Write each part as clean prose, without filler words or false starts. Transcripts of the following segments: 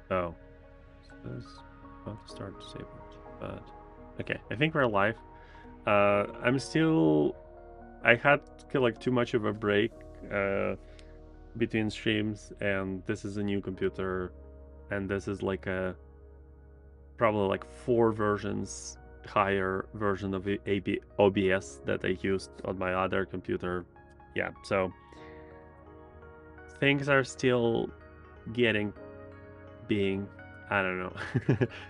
Oh, this about to start disabled, but okay. I think we're live. I'm still. I had like too much of a break between streams, and this is a new computer, and this is like a probably like 4 versions higher version of the OBS that I used on my other computer. Yeah, so things are still getting being, I don't know,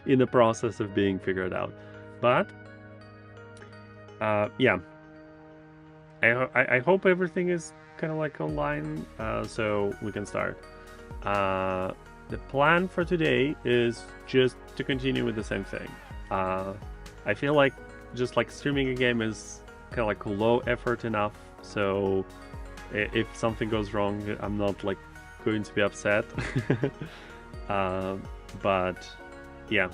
in the process of being figured out. But yeah, I hope everything is kind of like online, so we can start. Uh, the plan for today is just to continue with the same thing. I feel like just like streaming a game is kind of like low effort enough, so if something goes wrong, I'm not like going to be upset. uh, but yeah,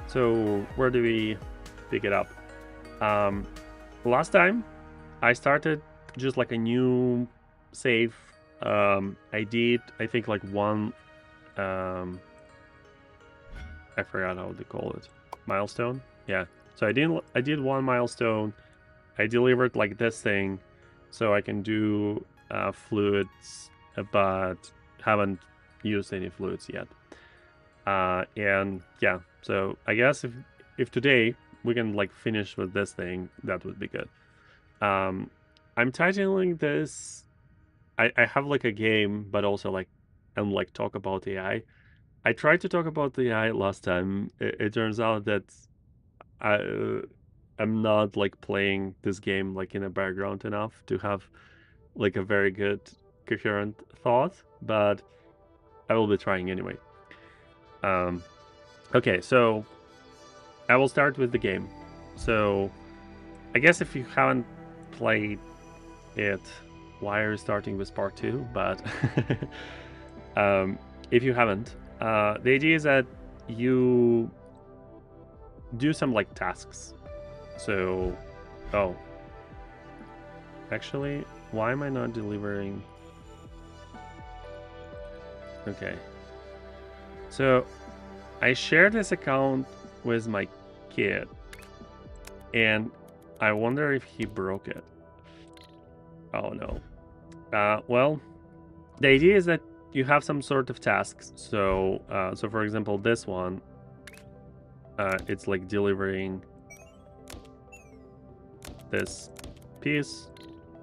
so where do we pick it up? Um, last time I started just like a new save. I did, I think, like one. I forgot how they call it. Milestone. Yeah. So I did one milestone. I delivered like this thing, so I can do fluids, but haven't used any fluids yet. And yeah, so I guess if today we can like finish with this thing, that would be good. I'm titling this. I have like a game, but also like I'm like talk about AI. I tried to talk about the AI last time. It turns out that I I'm not like playing this game like in the background enough to have like a very good coherent thought, but I will be trying anyway. Um, okay, so I will start with the game. So I guess if you haven't played it, why are you starting with part two? But if you haven't, the idea is that you do some like tasks. So, oh, actually, why am I not delivering? Okay. So, I shared this account with my kid, and I wonder if he broke it. Oh no. Well, the idea is that you have some sort of tasks. So, so for example, this one, it's like delivering this piece,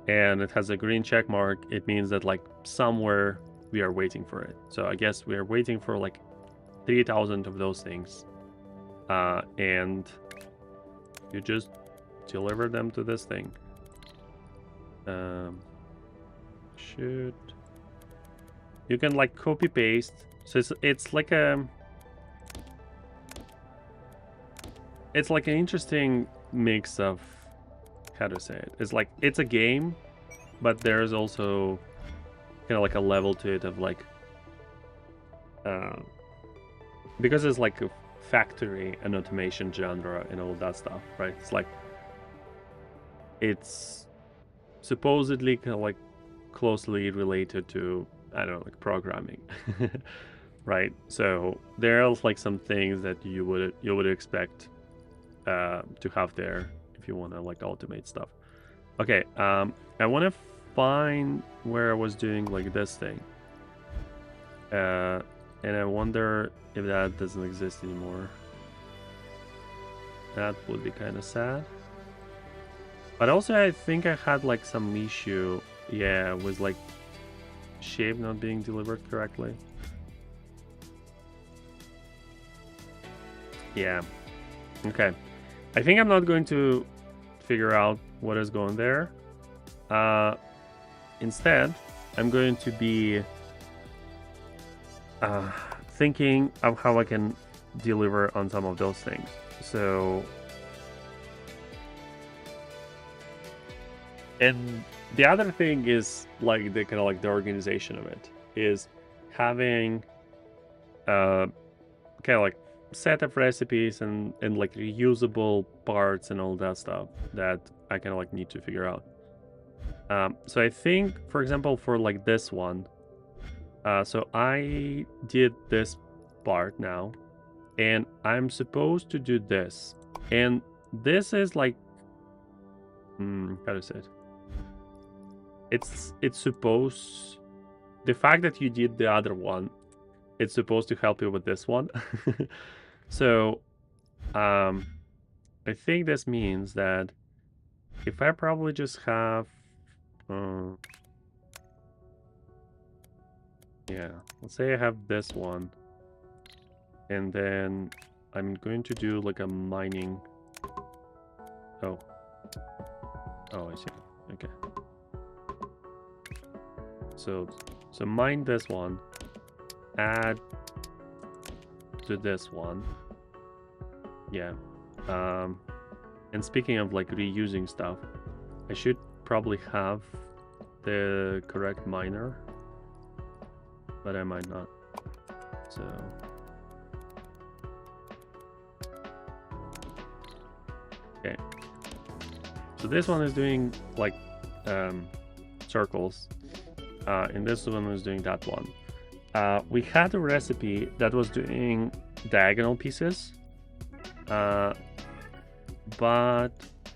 and it has a green check mark. It means that like somewhere we are waiting for it. So I guess we are waiting for like 3,000 of those things, and you just deliver them to this thing. Should you can like copy paste. So it's like it's like an interesting mix of, how to say it. It's like it's a game, but there's also kind of like a level to it of like uh, because it's like a factory and automation genre and all that stuff, right? It's like it's supposedly kind of like closely related to, I don't know, like programming. Right? So there are like some things that you would expect to have there if you want to like automate stuff. Okay, I want to find where I was doing like this thing, and I wonder if that doesn't exist anymore. That would be kind of sad. But also, I think I had like some issue, yeah, with like shape not being delivered correctly. Yeah. Okay. I think I'm not going to figure out what is going there. Instead, I'm going to be thinking of how I can deliver on some of those things. So, and the other thing is like the kind of like the organization of it is having kind of like set of recipes and like reusable parts and all that stuff that I kind of like need to figure out. So I think, for example, for like this one, so I did this part now, and I'm supposed to do this. And this is like, how to say it? It's supposed, the fact that you did the other one, it's supposed to help you with this one. So, I think this means that if I probably just have, yeah, let's say I have this one, and then I'm going to do like a mining. Oh, I see. Okay. So mine this one, add to this one. Yeah. And speaking of like reusing stuff, I should probably have the correct miner, but I might not. So okay. So this one is doing like circles, and this one is doing that one. We had a recipe that was doing diagonal pieces, but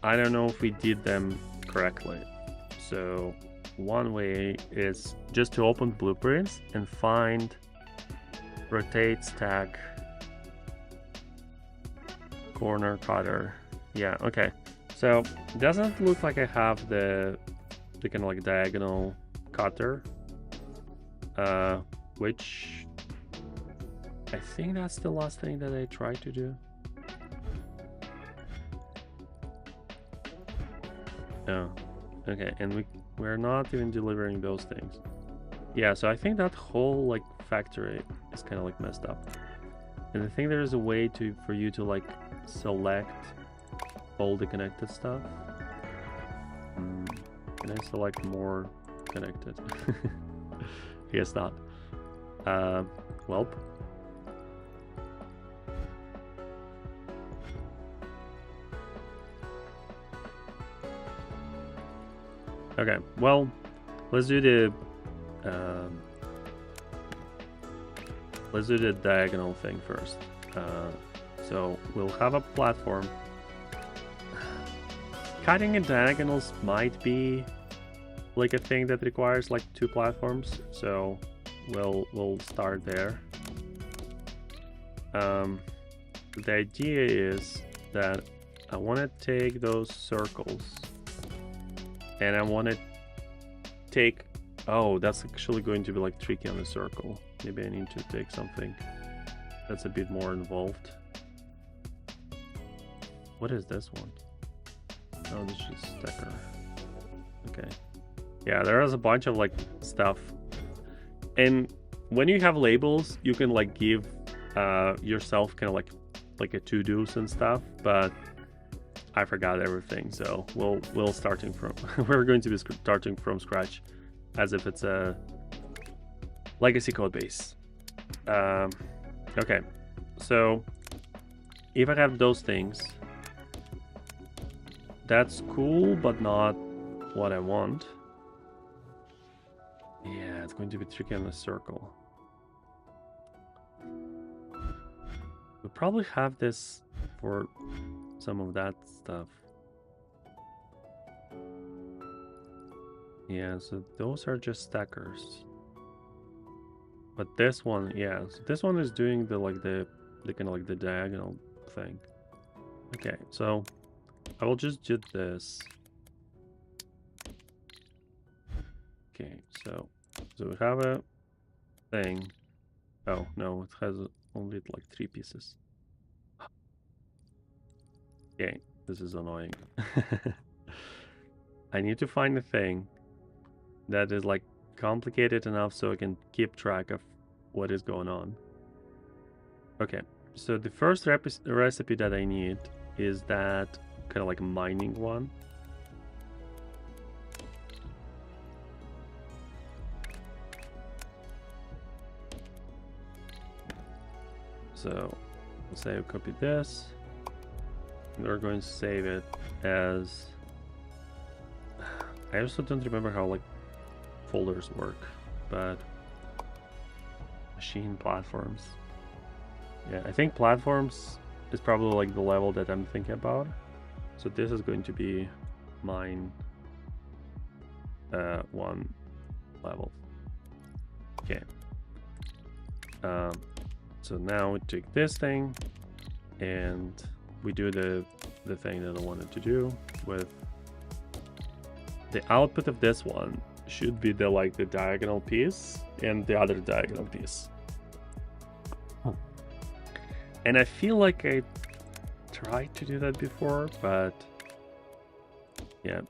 I don't know if we did them correctly. So one way is just to open blueprints and find rotate, stack, corner, cutter. Yeah, okay. So it doesn't look like I have the kind of like diagonal cutter, which I think that's the last thing that I tried to do. Oh, okay, and we're not even delivering those things. Yeah, so I think that whole like factory is kind of like messed up. And I think there is a way for you to like select all the connected stuff. Can I select more connected? I guess not. Welp. Okay, well, let's do the diagonal thing first. So we'll have a platform. Cutting in diagonals might be like a thing that requires like 2 platforms, so we'll start there. The idea is that I want to take those circles and I want to take, oh, that's actually going to be like tricky on the circle. Maybe I need to take something that's a bit more involved. What is this one? Oh, this is stacker. Okay. Yeah, there is a bunch of like stuff. And when you have labels, you can like give yourself kind of like a to-dos and stuff, but I forgot everything, so we'll starting from we're going to be starting from scratch as if it's a legacy code base. Okay, so if I have those things, that's cool, but not what I want. Yeah, it's going to be tricky on the circle. We'll probably have this for some of that stuff. Yeah, so those are just stackers. But this one, yeah, so this one is doing the kind of like the diagonal thing. Okay, so I will just do this. Okay, so we have a thing. Oh no, it has only like 3 pieces. Okay, this is annoying. I need to find a thing that is like complicated enough so I can keep track of what is going on. Okay, so the first recipe that I need is that kind of like mining one. So let's say I copy this. We're going to save it as, I also don't remember how like folders work, but machine platforms. Yeah, I think platforms is probably like the level that I'm thinking about. So this is going to be mine one level. Okay. So now we take this thing and we do the thing that I wanted to do with the output of this one should be the like the diagonal piece and the other diagonal piece. And I feel like I tried to do that before, but yeah.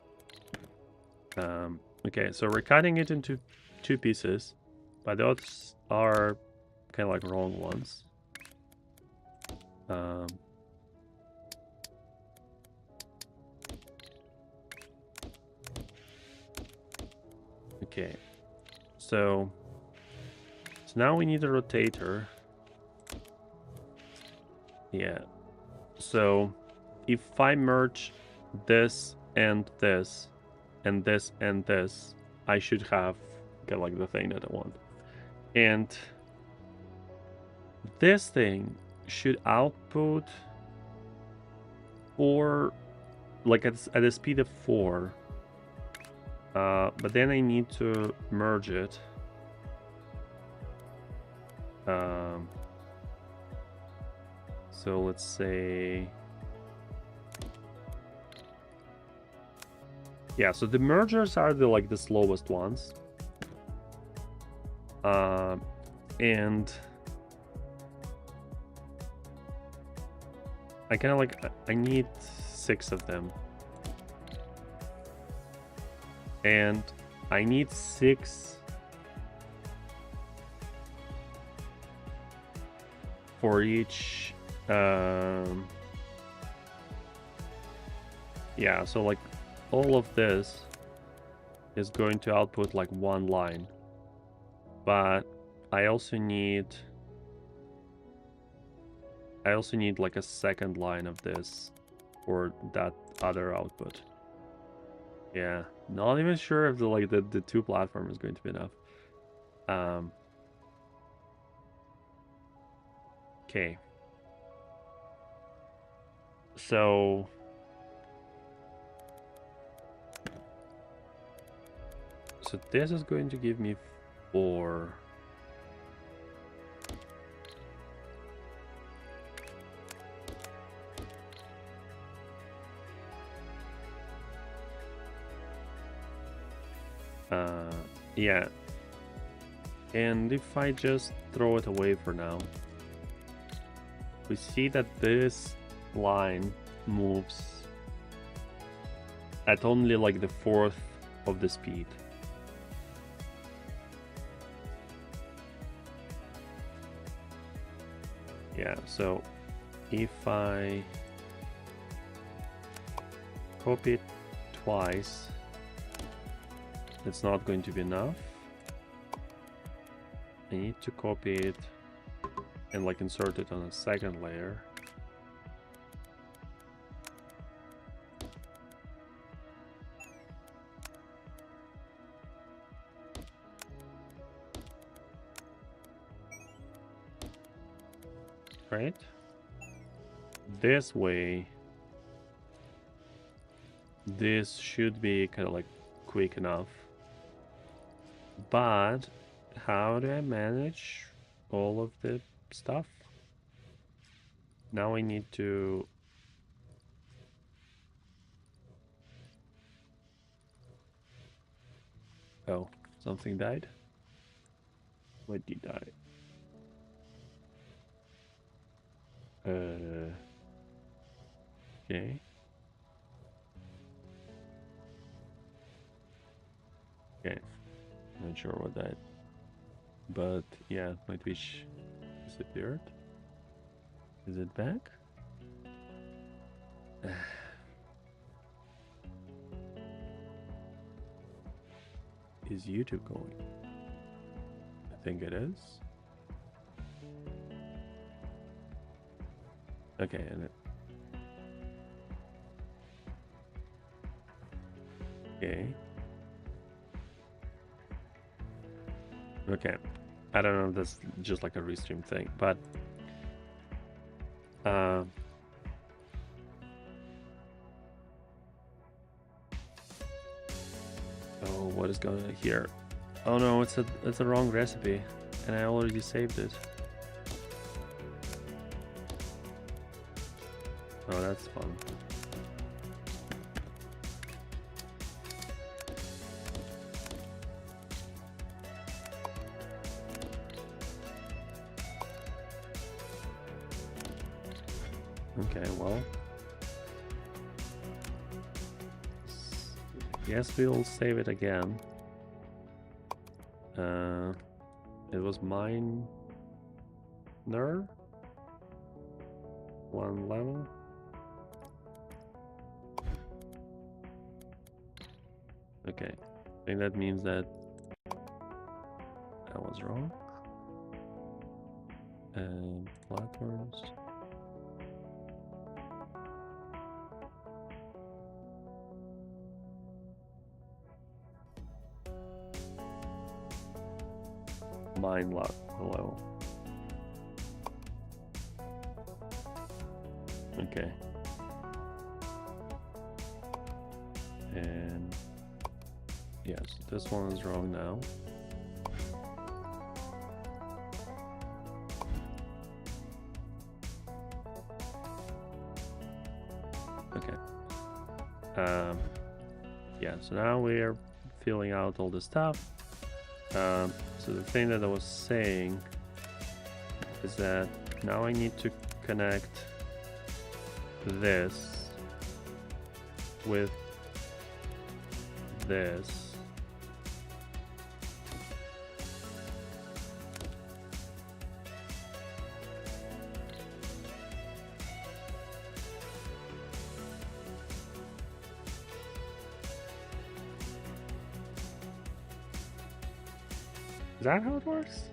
Okay, so we're cutting it into two pieces, but those are kind of like wrong ones. Okay, so now we need a rotator. Yeah, so if I merge this and this and this and this, I should have get like the thing that I want. And this thing should output 4, like at a speed of 4. But then I need to merge it. So let's say, yeah. So the mergers are the like the slowest ones, and I kind of like I need 6 of them, and I need 6 for each. Yeah, so like all of this is going to output like one line, but I also need like a second line of this for that other output. Yeah, not even sure if the 2 platform is going to be enough. Okay. So this is going to give me 4. Yeah. And if I just throw it away for now, we see that this line moves at only like the 4th of the speed. Yeah, so if I copy it twice, it's not going to be enough. I need to copy it and like insert it on a second layer. Right? This way, this should be kind of like quick enough. But how do I manage all of the stuff? Now I need to... Oh, something died? What did die? Okay. Okay. Not sure what that. But yeah, my Twitch disappeared. Is it back? Is YouTube going? I think it is. Okay, and it... Okay. Okay. I don't know if that's just like a restream thing, but Uh, oh, what is going on here? Oh no, it's a wrong recipe, and I already saved it. Oh, that's fun. Okay, well. Yes, we'll save it again. It was mine. Ner? One level. Okay, I think that means that I was wrong. And platforms. Mine lot level. Okay. And yes, this one is wrong now. Okay. Yeah, so now we're filling out all the stuff. So the thing that I was saying is that now I need to connect this with this. Is that how it works?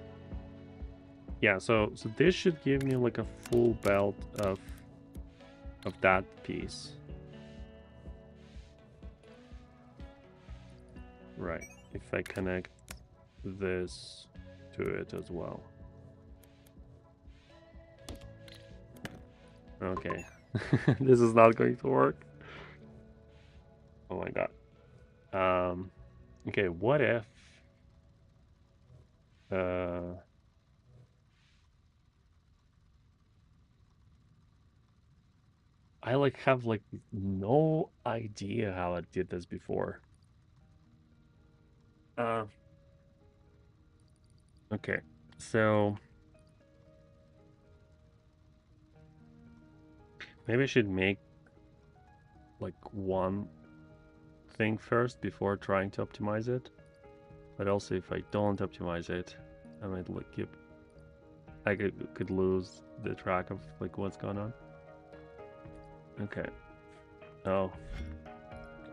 Yeah, so this should give me like a full belt of that piece. Right, if I connect this to it as well. Okay, this is not going to work. Oh my god. Okay, what if I like have like no idea how I did this before. Okay, so maybe I should make like one thing first before trying to optimize it. But also, if I don't optimize it, I might I could lose the track of like what's going on. Okay. Oh,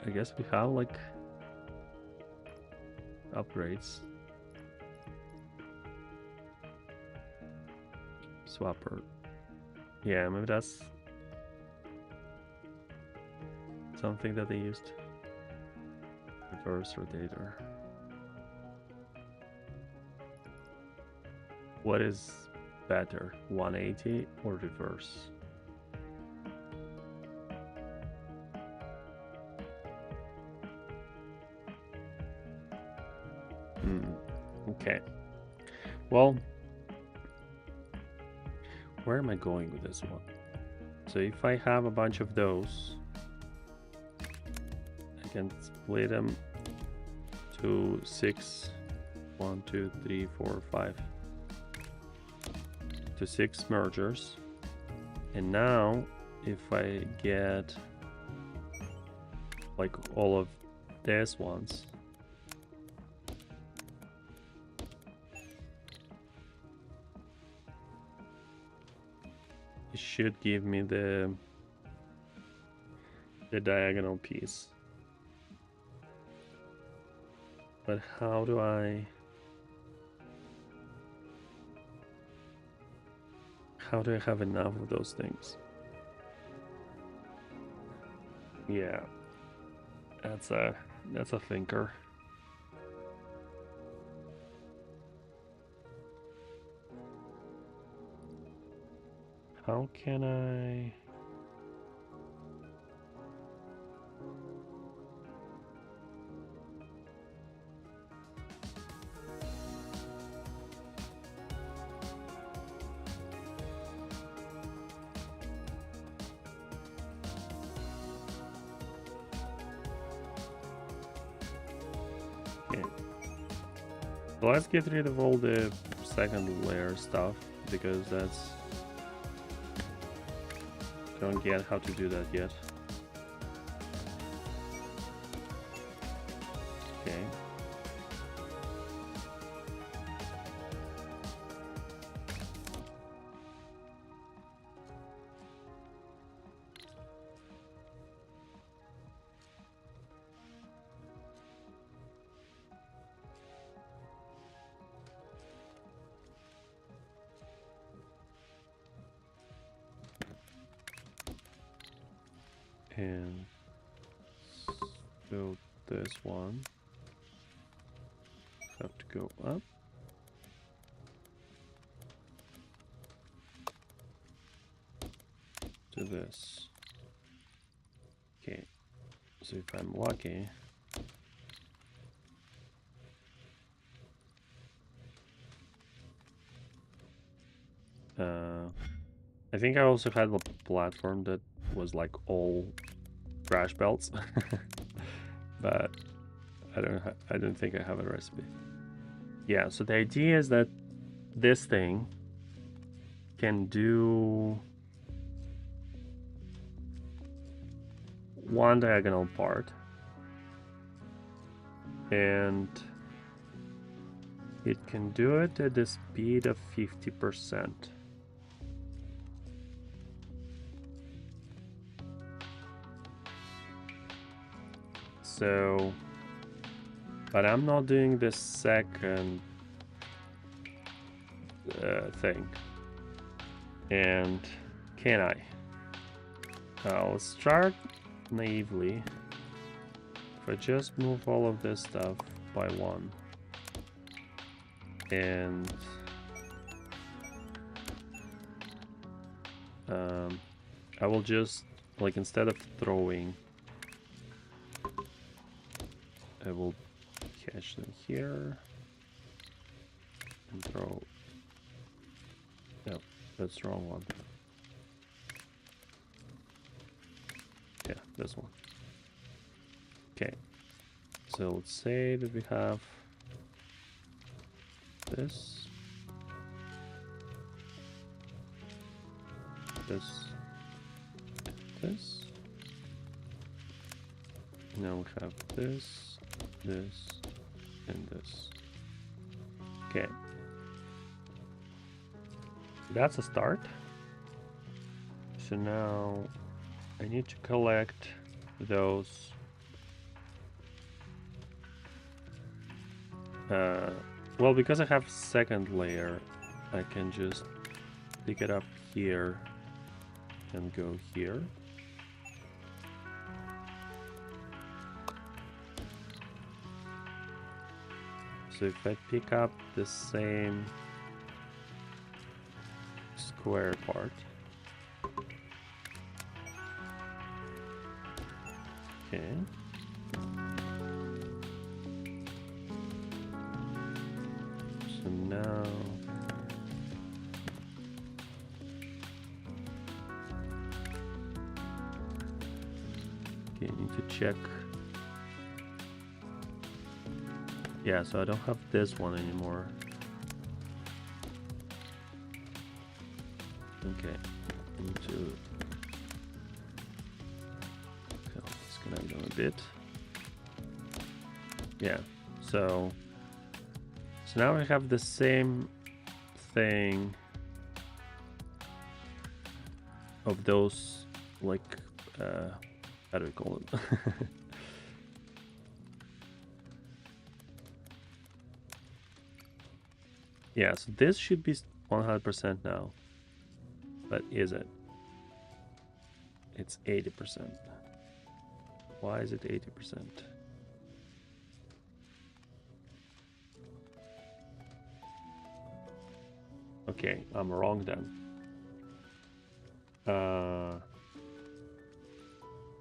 I guess we have like upgrades. Swapper. Yeah, maybe that's something that they used. Reverse rotator. What is better, 180 or reverse? Okay. Well, where am I going with this one? So if I have a bunch of those, I can split them to 6, 1, 2, 3, 4, 5, to 6 mergers. And now if I get like all of these ones, it should give me the diagonal piece. But how do I have enough of those things? Yeah, that's a thinker. How can I... Okay. So let's get rid of all the second layer stuff, because that's... Don't get how to do that yet. Okay. And so this one have to go up. To this. Okay. So if I'm lucky, I think I also had a platform that was like all crash belts, but I don't think I have a recipe. Yeah, so the idea is that this thing can do one diagonal part, and it can do it at the speed of 50%. So, but I'm not doing the second thing. And can I? I'll start naively. If I just move all of this stuff by one, and I will just, like, instead of throwing, I will catch them here and throw. No, that's the wrong one. Yeah, this one. Okay, so let's say that we have this, this, this. Now we have this, this, and this. Okay. That's a start. So now I need to collect those. Well, because I have second layer, I can just pick it up here and go here. So if I pick up the same square part, okay. So now okay, I need to check. Yeah, so I don't have this one anymore. Okay, I need to disconnect them a bit. Yeah, so now I have the same thing of those, like, how do we call it? Yeah, so this should be 100% now. But is it? It's 80%. Why is it 80%? Okay, I'm wrong then.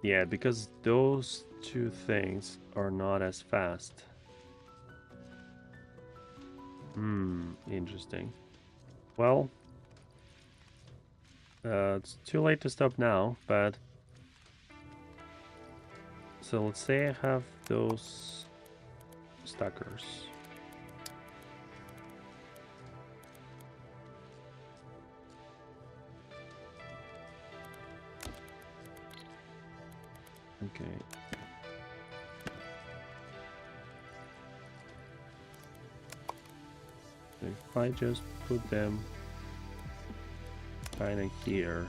Yeah, because those two things are not as fast. Interesting. Well, it's too late to stop now, but so let's say I have those stackers. Okay. So if I just put them kind of here.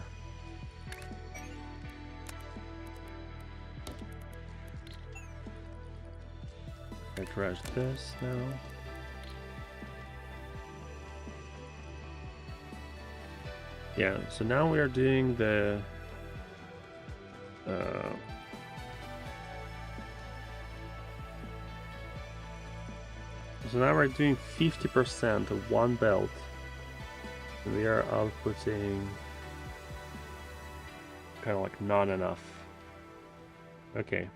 I trash this now. Yeah, so now we are doing the so now we're doing 50% of one belt. And we are outputting kind of like not enough. Okay.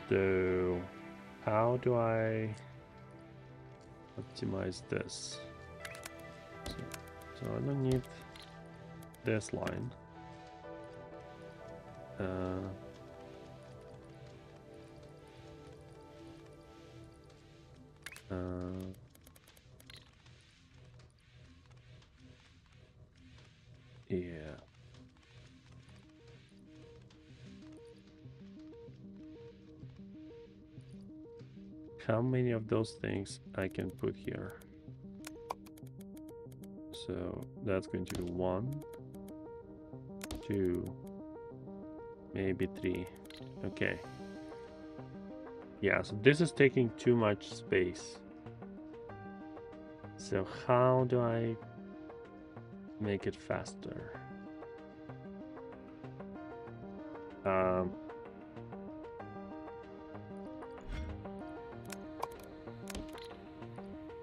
So how do I optimize this? So I don't need this line. Yeah. How many of those things I can put here? So that's going to be 1, 2, maybe 3. Okay. Yeah, so this is taking too much space. So how do I make it faster?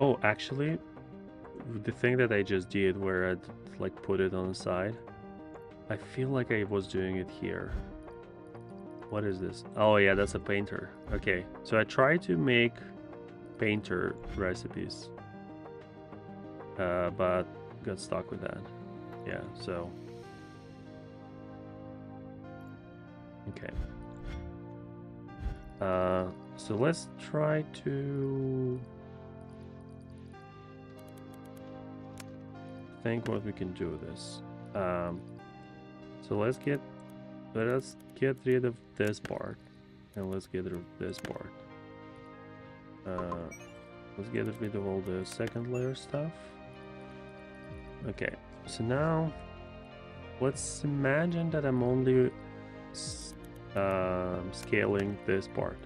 Oh, actually, the thing that I just did where I'd like put it on the side, I feel like I was doing it here. What is this? Oh yeah, that's a painter. Okay, so I tried to make painter recipes, but got stuck with that. Yeah, so okay. So let's try to think what we can do with this. So let's get rid of this part, and let's get rid of this part. Let's get rid of all the second layer stuff. Okay, so now let's imagine that I'm only scaling this part,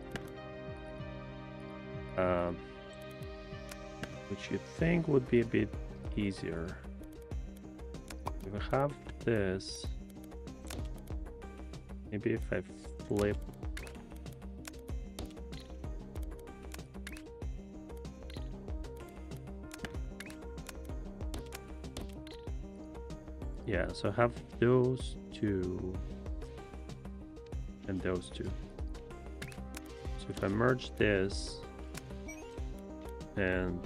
which you'd think would be a bit easier. If I have this, maybe if I flip yeah, so I have those two and those two. So if I merge this and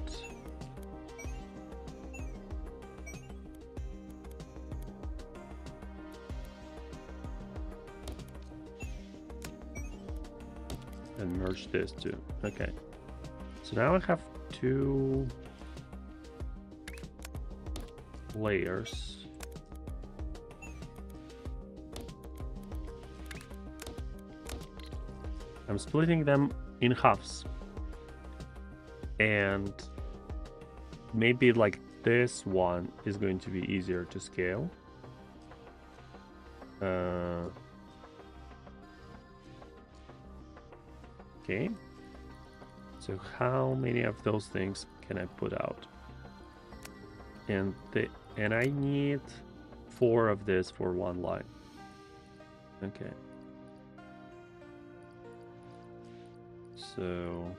merge this too. Okay. So now I have 2 layers. I'm splitting them in halves. And maybe like this one is going to be easier to scale. Okay. So how many of those things can I put out? And I need 4 of this for one line. Okay. So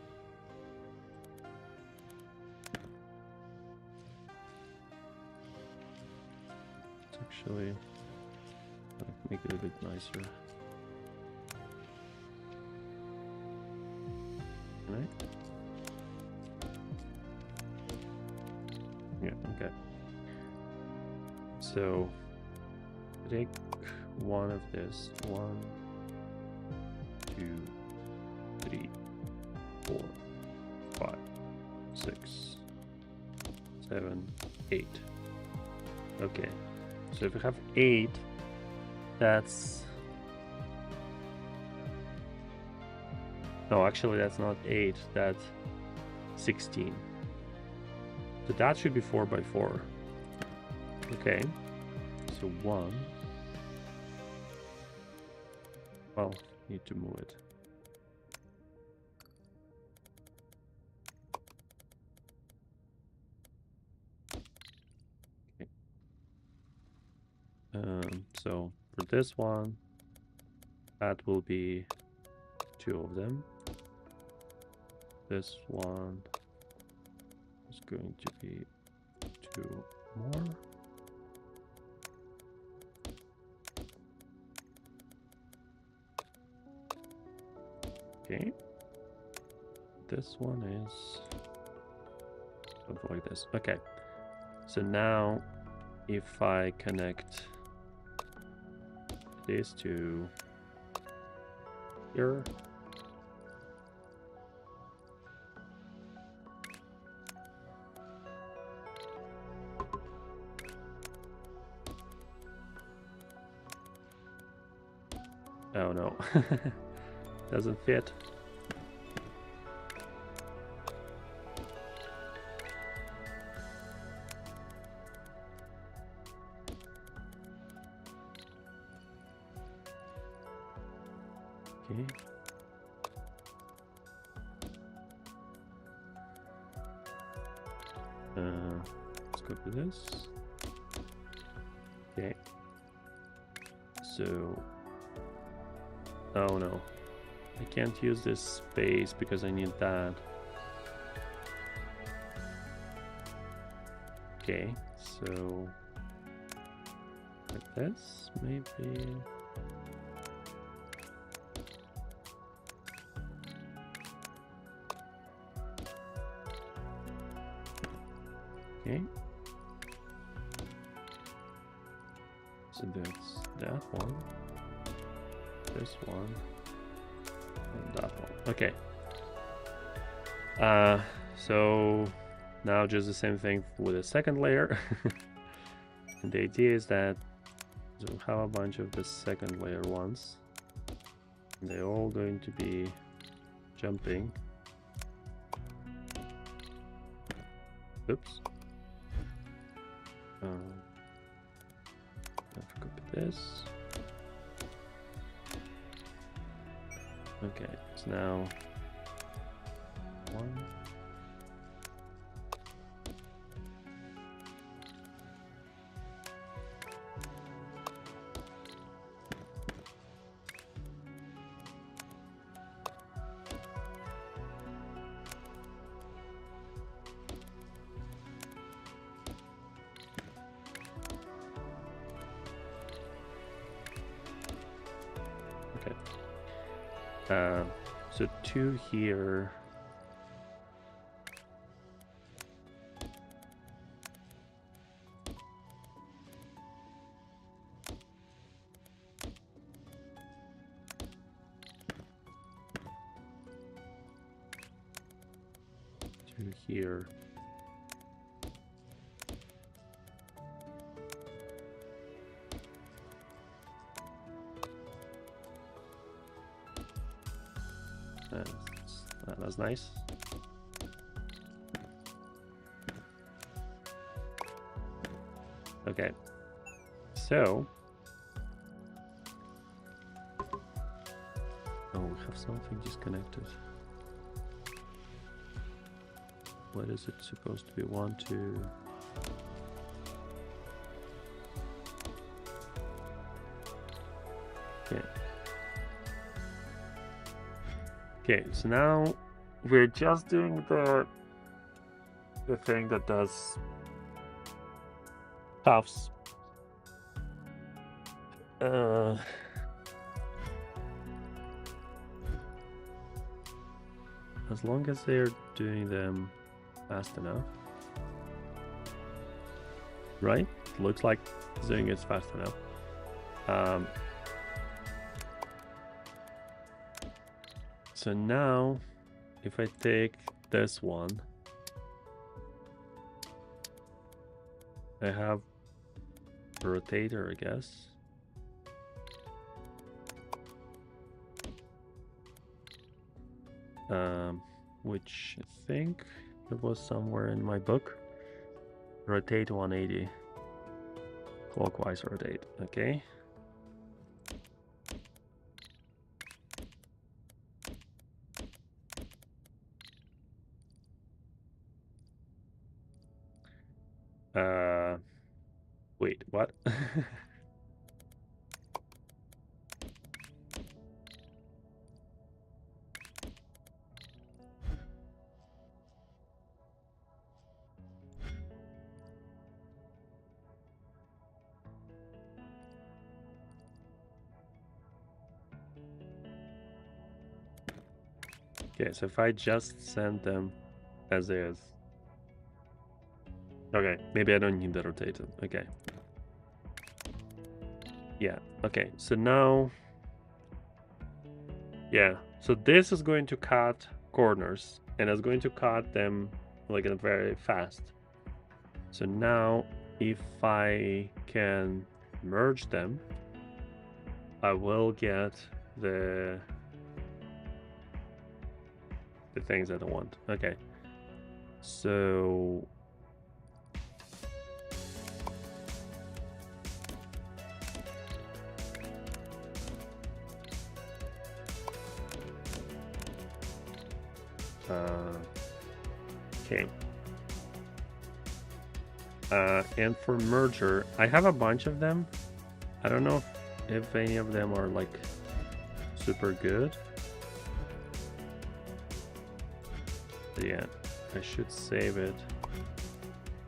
actually make it a bit nicer. Can I? Yeah, okay. So take one of this. 1, 2, 3, 4, 5, 6, 7, 8. Okay. So if we have 8, that's... No, actually that's not 8, that's 16. So that should be 4 by 4. Okay. So 1. Well, need to move it. Okay. So for this one, that will be 2 of them. This one is going to be 2 more. Okay. This one is something like this. Okay. So now if I connect these two here, oh no, doesn't fit. Okay. Let's copy this. Okay. So, oh no, I can't use this space because I need that. Okay, so like this, maybe. Okay. So that's that one, this one, and that one. Okay. So now just the same thing with the second layer. And the idea is that we'll have a bunch of the second layer ones. And they're all going to be jumping. Oops. I have to copy this. Okay, so now 1. So 2 here. Two here. That's nice. Okay, so oh, we have something disconnected. What is it supposed to be? 1, 2. Okay. Okay, so now we're just doing the thing that does halves. Uh, as long as they're doing them fast enough. Right? Looks like doing it fast enough. So now, if I take this one, I have a rotator, I guess. Which I think it was somewhere in my book. Rotate 180. Clockwise rotate, okay. Wait, what? Okay, so if I just send them as is. Okay, maybe I don't need the rotator. Okay. Yeah, okay, so now... Yeah, so this is going to cut corners, and it's going to cut them like very fast. So now, if I can merge them, I will get the things that I want. Okay, so okay. And for merger, I have a bunch of them. I don't know if any of them are like super good. But yeah, I should save it.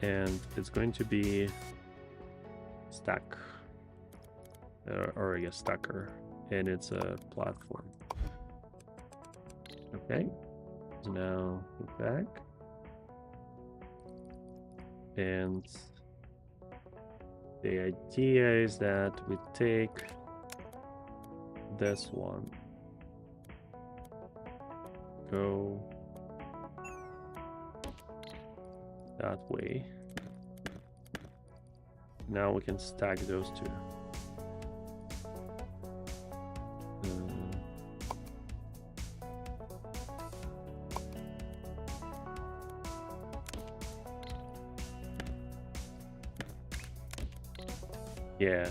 And it's going to be stack. Or I guess stacker. And it's a platform. Okay. So now go back. And the idea is that we take this one, go that way. Now we can stack those two. Yeah.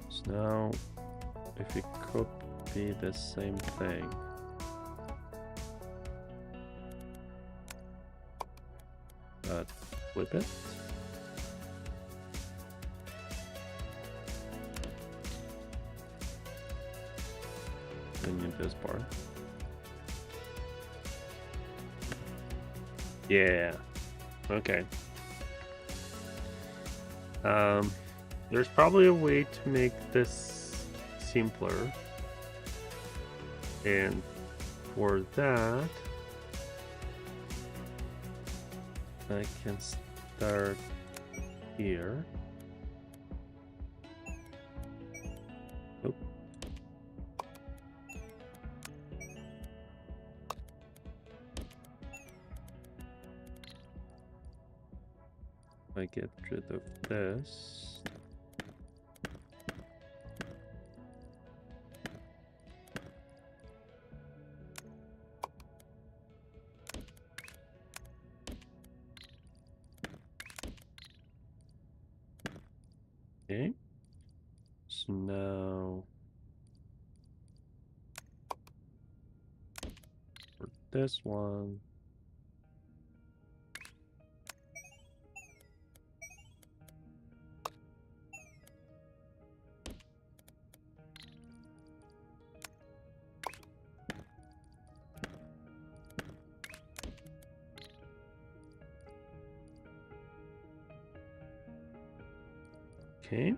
So now, if we copy the same thing, but flip it. Then you this part. Yeah. Okay. There's probably a way to make this simpler. And for that, I can start here. Nope. I get rid of this. Okay. So now for this one, Okay.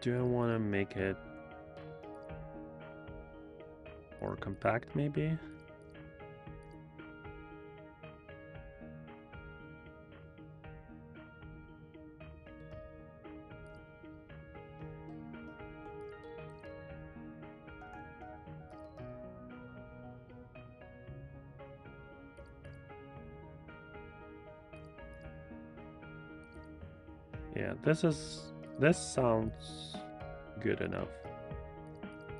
Do I want to make it more compact, maybe? Yeah, this sounds good enough.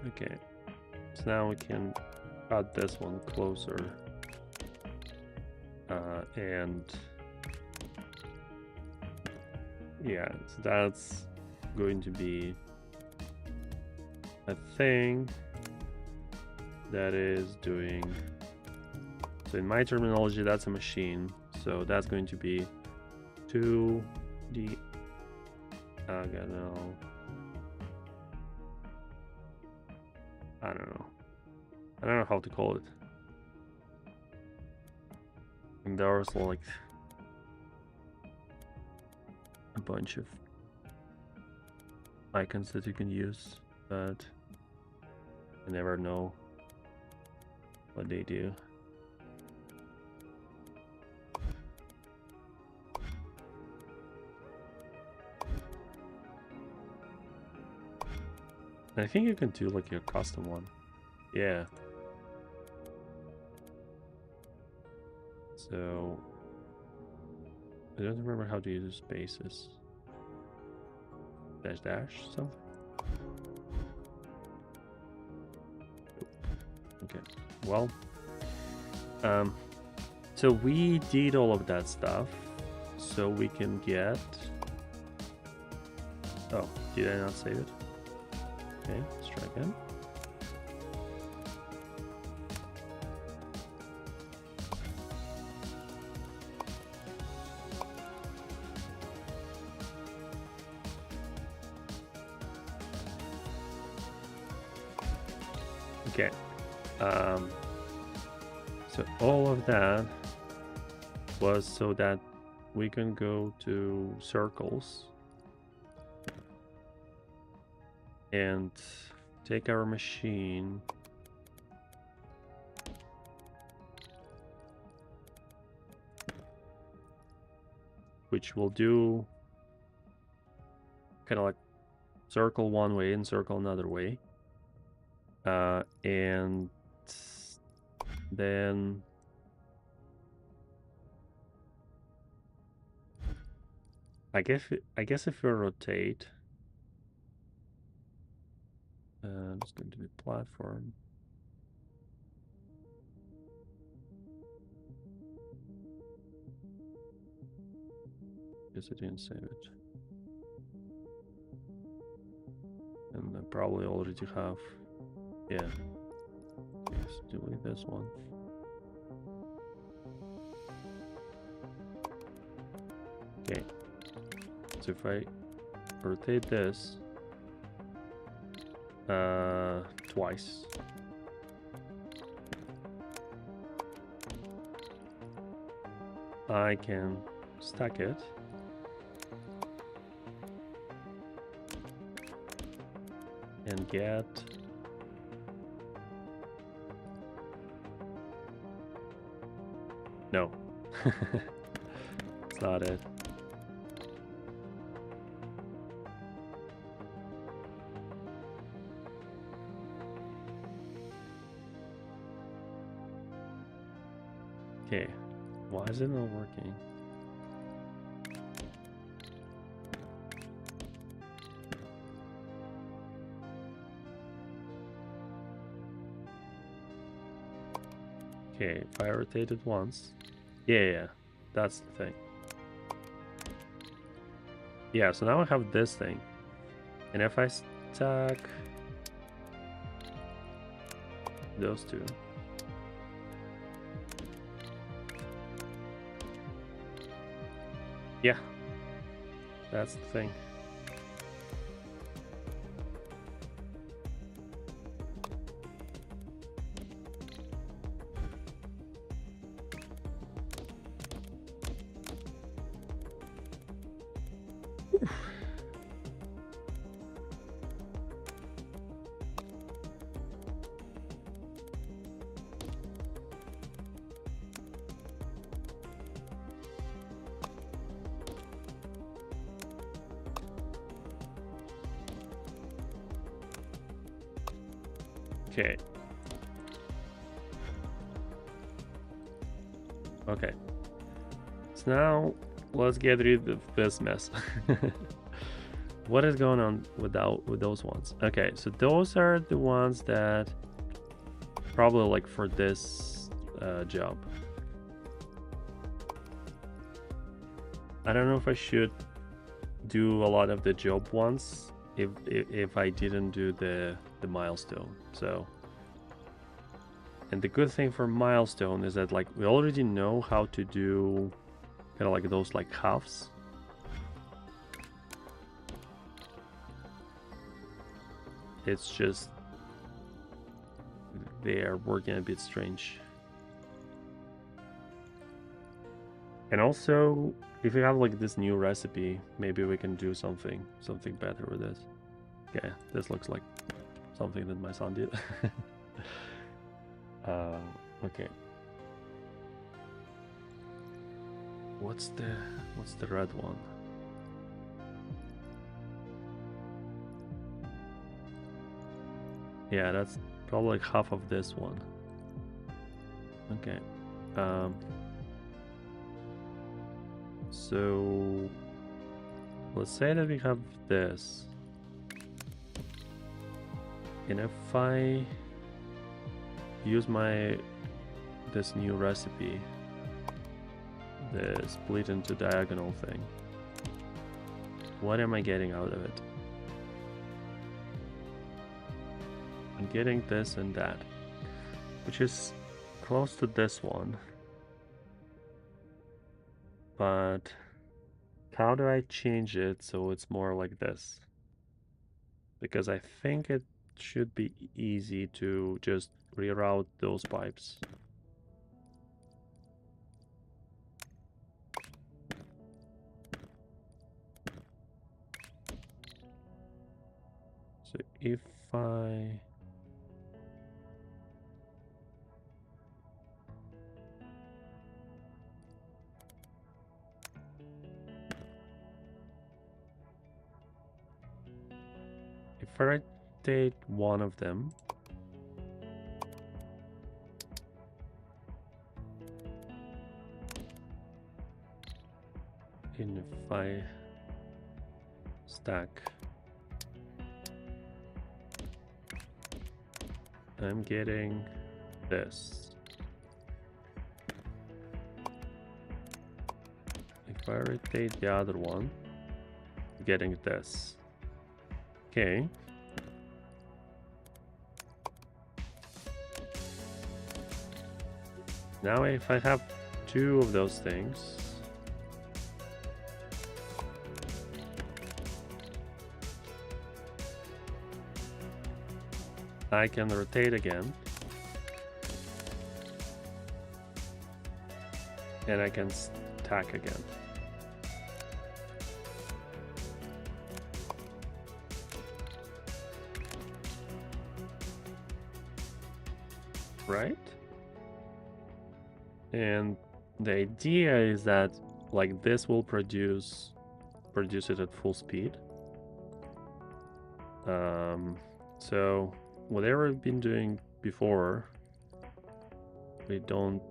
Okay, so now we can add this one closer, and yeah, so that's going to be a thing that is doing. So in my terminology, that's a machine. So that's going to be 2D. I don't know. I don't know how to call it. And there's like a bunch of icons that you can use, but you never know what they do. I think you can do like your custom one. Yeah. So I don't remember how to use spaces. Dash dash something. Okay. Well, so we did all of that stuff, so we can get. Oh, did I not save it? Okay, let's try again. Okay. So all of that was so that we can go to circles and take our machine which will do kind of like circle one way and circle another way, and then I guess if we rotate, it's going to be platform. Guess I didn't save it. And I probably already have. Yeah. Yes, delete this one. Okay. So if I rotate this twice, I can stack it and get no. It's not it. Okay, why is it not working? Okay, if I rotate it once. Yeah, that's the thing. Yeah, so now I have this thing. And if I stack those two. Yeah, that's the thing. Okay. Okay. So now let's get rid of this mess. What is going on with those ones? Okay, so those are the ones that probably like for this job. I don't know if I should do a lot of the job ones if I didn't do the milestone. So, and the good thing for milestone is that like we already know how to do kind of like those like halves. It's just they are working a bit strange. And also, if we have like this new recipe, maybe we can do something better with this. Okay, this looks like something that my son did. Okay. What's the red one? Yeah, that's probably like half of this one. Okay. So let's say that we have this. And if I use this new recipe, the split into diagonal thing, what am I getting out of it? I'm getting this and that, which is close to this one. But how do I change it so it's more like this? Because I think it should be easy to just reroute those pipes. So if I rotate one of them, and if I stack, I'm getting this. If I rotate the other one, I'm getting this. Okay. Now if I have two of those things, I can rotate again, and I can stack again. Right? And the idea is that like this will produce it at full speed. So whatever we've been doing before, we don't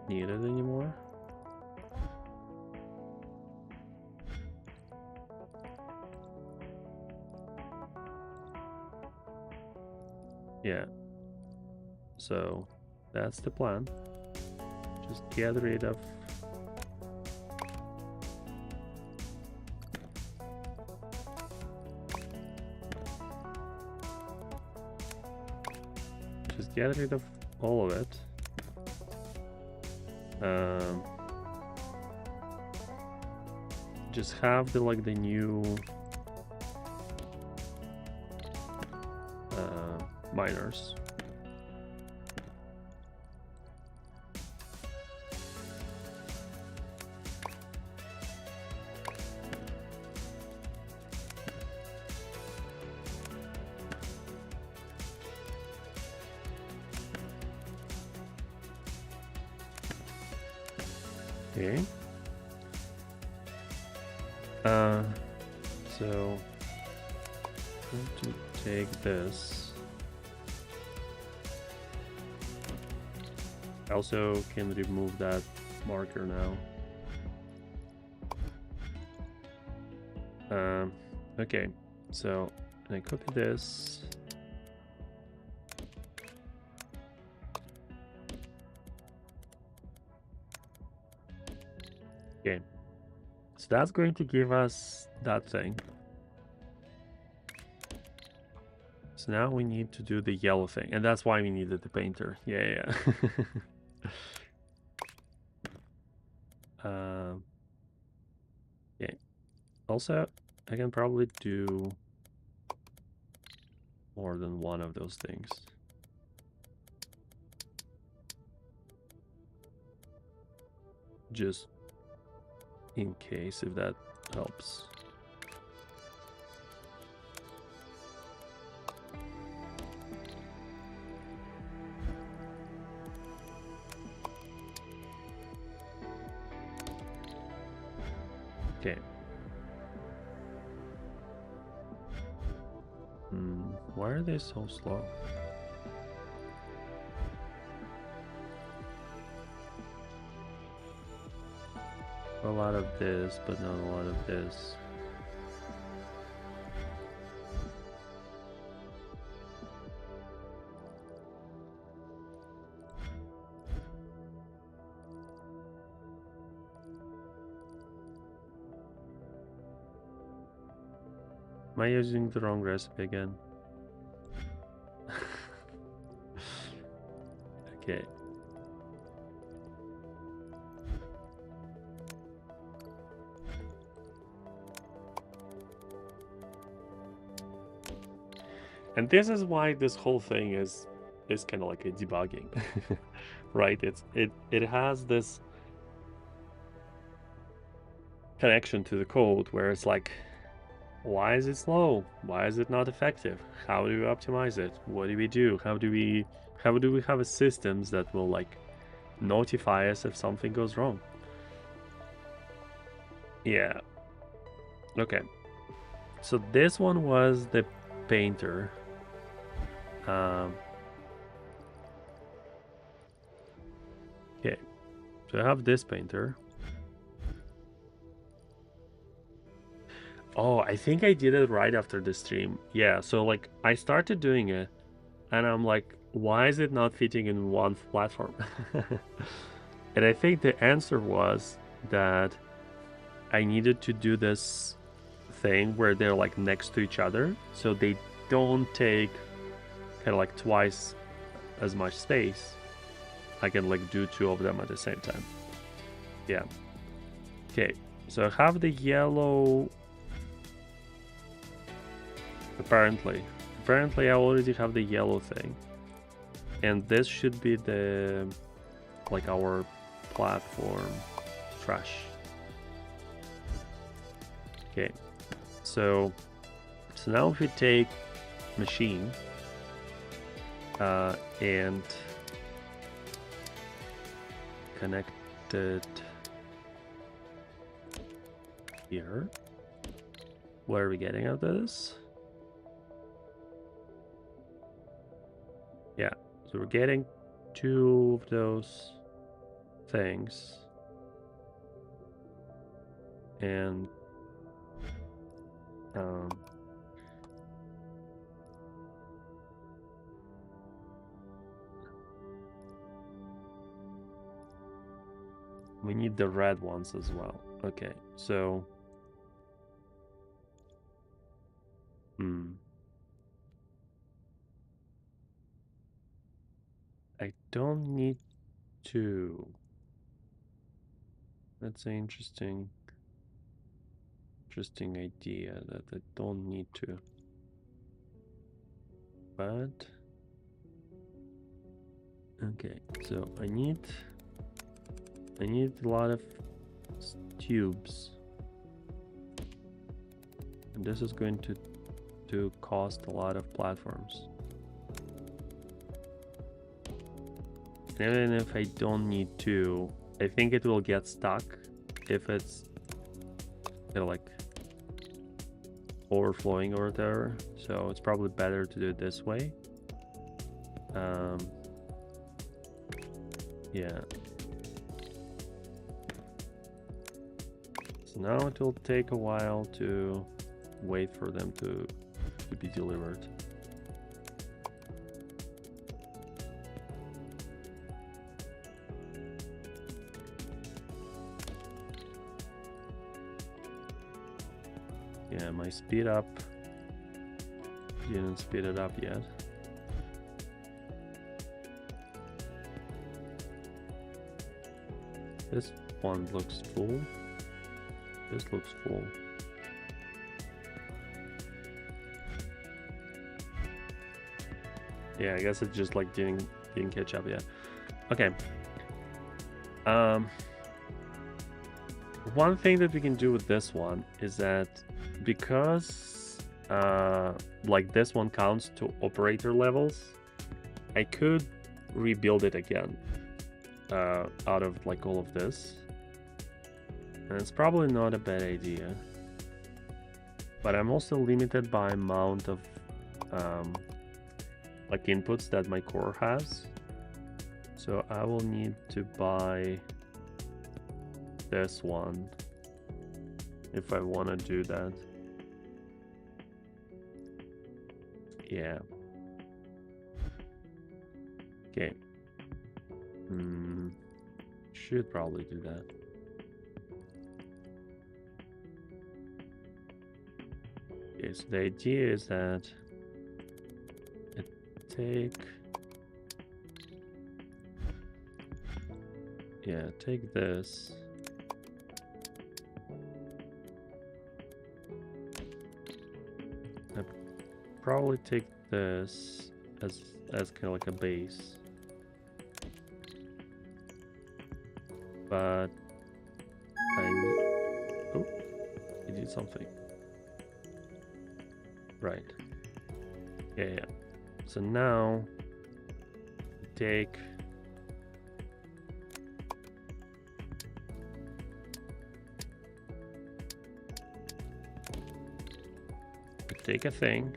need it anymore. Yeah. So that's the plan. Just get rid of all of it. Just have the new miners. Okay. So I'm going to take this. I also can remove that marker now. Okay, so I copy this. Okay, so that's going to give us that thing. So now we need to do the yellow thing, and that's why we needed the painter. Yeah. Okay. Also, I can probably do more than one of those things. Just in case, if that helps. Okay. Why are they so slow? A lot of this, but not a lot of this. Am I using the wrong recipe again? Okay. And this is why this whole thing is kind of like a debugging, right? It has this connection to the code where it's like, why is it slow? Why is it not effective? How do we optimize it? What do we do? How do we have a systems that will like notify us if something goes wrong? Yeah. Okay. So this one was the painter. Okay. So I have this painter. Oh, I think I did it right after the stream. Yeah, so like I started doing it and I'm like, why is it not fitting in one platform? And I think the answer was that I needed to do this thing where they're like next to each other so they don't take kind of like twice as much space. I can like do two of them at the same time. Yeah. Okay, so I have the yellow. Apparently I already have the yellow thing, and this should be the like our platform trash. Okay, so now if we take machine and connect it here, what are we getting out of this? Yeah, so we're getting two of those things, and we need the red ones as well. Okay, so I don't need to. That's an interesting idea that I don't need to. But okay, so I need a lot of tubes, and this is going to cost a lot of platforms. And even if I don't need to, I think it will get stuck if it's like overflowing or whatever. So it's probably better to do it this way. Yeah. So now it will take a while to wait for them to be delivered. Yeah, my speed up didn't speed it up yet. This one looks full. This looks full. Yeah, I guess it just like didn't catch up yet. Okay. One thing that we can do with this one is that because like this one counts to operator levels, I could rebuild it again out of like all of this. And it's probably not a bad idea. But I'm also limited by amount of like inputs that my core has. So I will need to buy this one if I want to do that. Yeah. Okay. Should probably do that. Okay, so the idea is that I take this. I probably take this as kind of like a base. But oh, I did something. Right. Yeah. So now take a thing.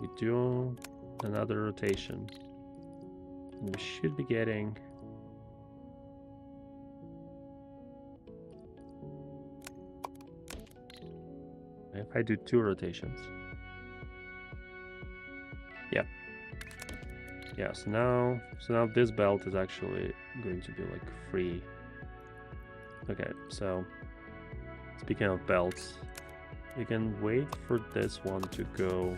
We do another rotation. We should be getting if I do 2 rotations. Yeah. Yeah, so now this belt is actually going to be like free. Okay, so speaking of belts, you can wait for this one to go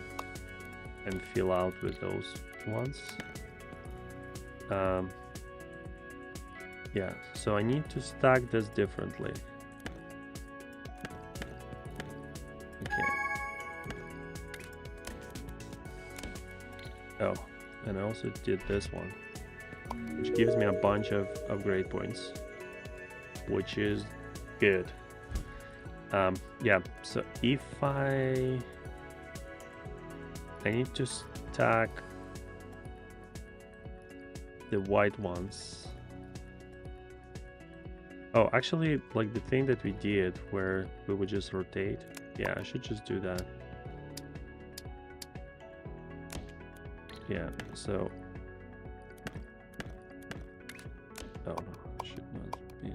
and fill out with those ones. Yeah, so I need to stack this differently. Okay. Oh, and I also did this one, which gives me a bunch of upgrade points, which is good. Yeah, so if I need to stack the white ones. Oh, actually, like the thing that we did where we would just rotate. Yeah, I should just do that. Yeah, so oh no, should not be.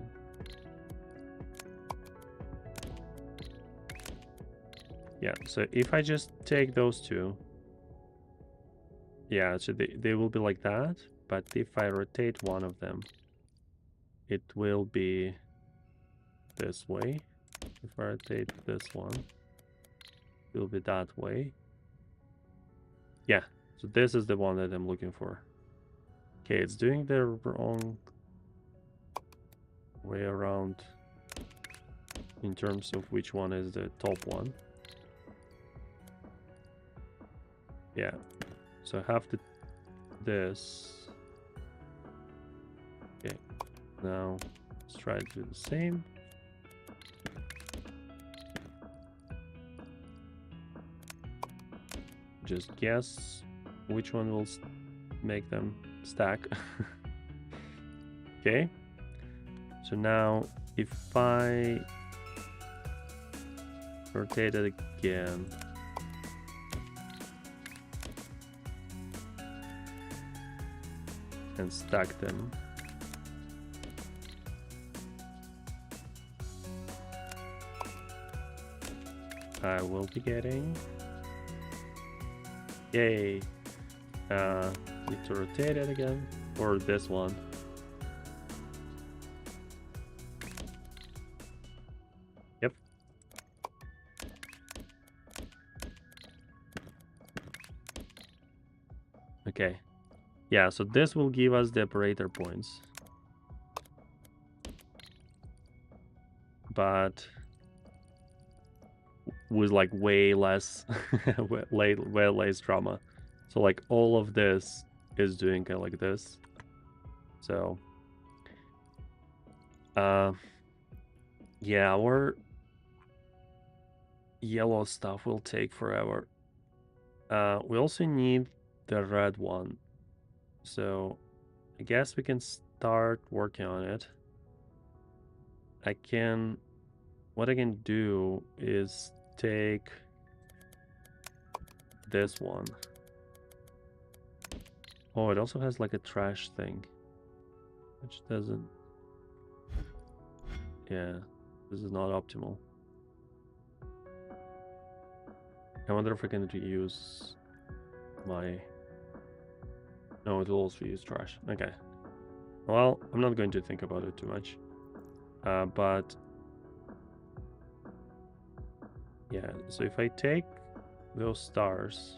Yeah, so if I just take those two, yeah, so they will be like that, but if I rotate one of them, it will be this way. If I rotate this one, it will be that way. Yeah, so this is the one that I'm looking for. Okay, it's doing the wrong way around in terms of which one is the top one. Yeah, so I have this. Okay, now let's try to do the same. Just guess which one will make them stack. Okay, so now if I rotate it again, and stack them. I will be getting. Yay! Need to rotate it again, or this one. Yep. Okay. Yeah, so this will give us the operator points. But with like way less way less drama. So like all of this is doing kind of like this. So yeah, our yellow stuff will take forever. We also need the red one. So I guess we can start working on it. What I can do is take this one. Oh, it also has like a trash thing, which doesn't. Yeah, this is not optimal. I wonder if I can use my. No, it will also use trash. Okay. Well, I'm not going to think about it too much. But yeah, so if I take those stars.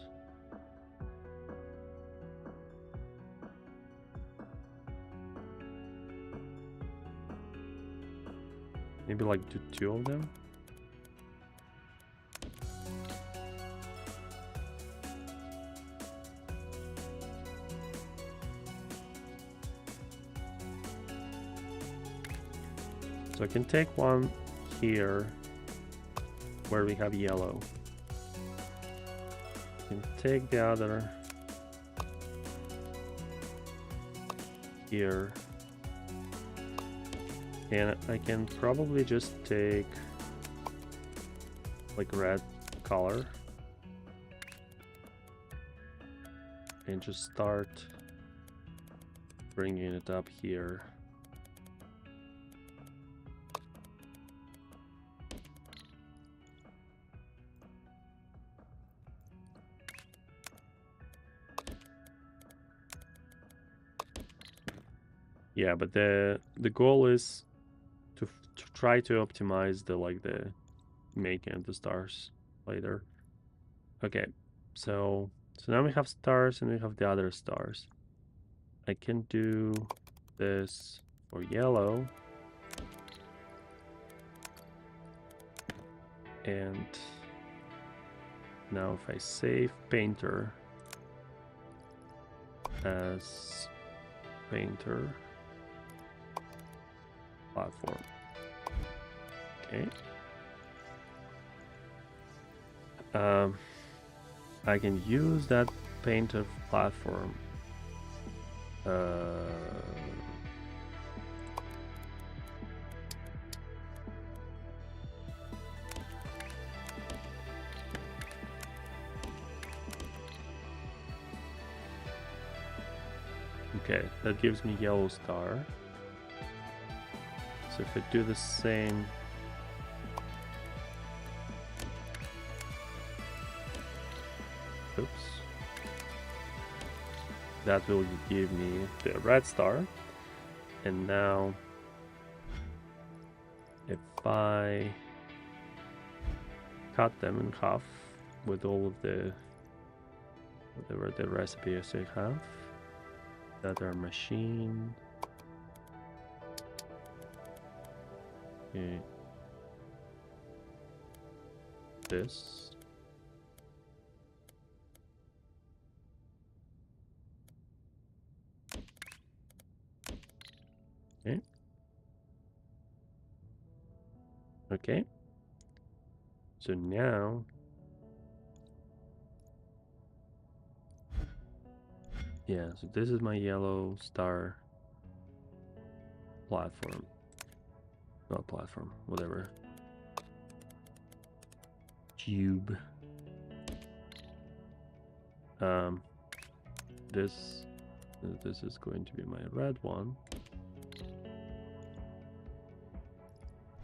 Maybe like do 2 of them. So I can take one here where we have yellow. I can take the other here. And I can probably just take like red color and just start bringing it up here. Yeah, but the goal is to try to optimize the making of the stars later. Okay, so now we have stars and we have the other stars. I can do this for yellow. And now if I save painter as painter platform. Okay. I can use that painter platform. Okay, that gives me yellow star. So if I do the same, oops, that will give me the red star. And now if I cut them in half with all of the whatever the recipes I have that are machine. Okay. This. Okay. Okay. So now yeah, so this is my yellow star platform. Not platform, whatever. Cube. This So this is going to be my red one.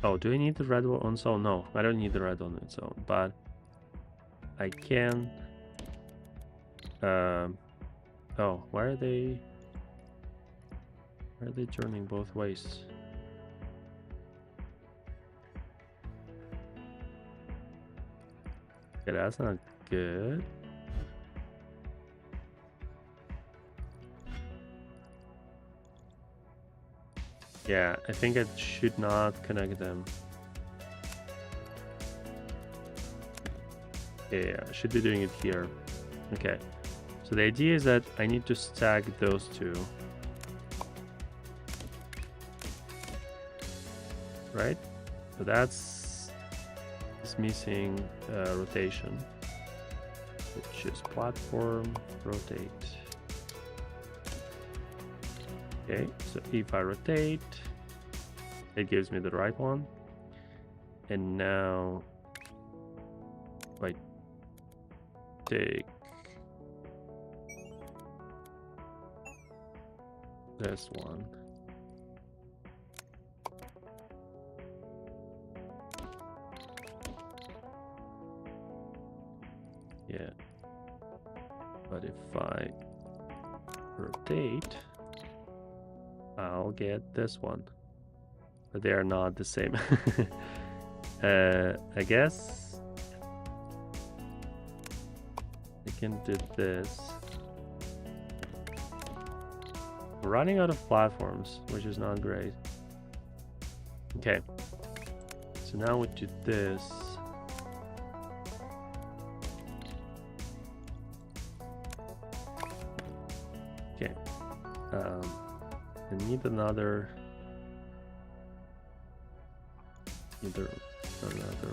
Oh, do I need the red one on its own? No, I don't need the red on its own, but I can. Oh, why are they? Why are they turning both ways? Okay, that's not good. Yeah, I think I should not connect them. Yeah, I should be doing it here. Okay, so the idea is that I need to stack those two. Right? So that's missing rotation, which is platform, rotate. Okay, so if I rotate, it gives me the right one. And now I take this one. Yeah, but if I rotate, I'll get this one, but they are not the same. I guess I can do this. We're running out of platforms, which is not great. Okay, so now we do this. Okay, I need another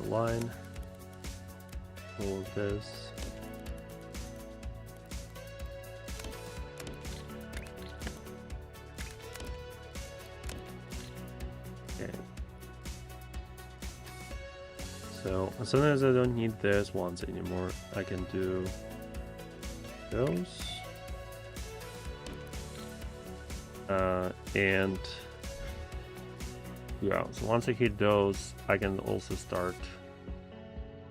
line. All of this. Okay. So as soon as I don't need these ones anymore, I can do those. And yeah, so once I hit those, I can also start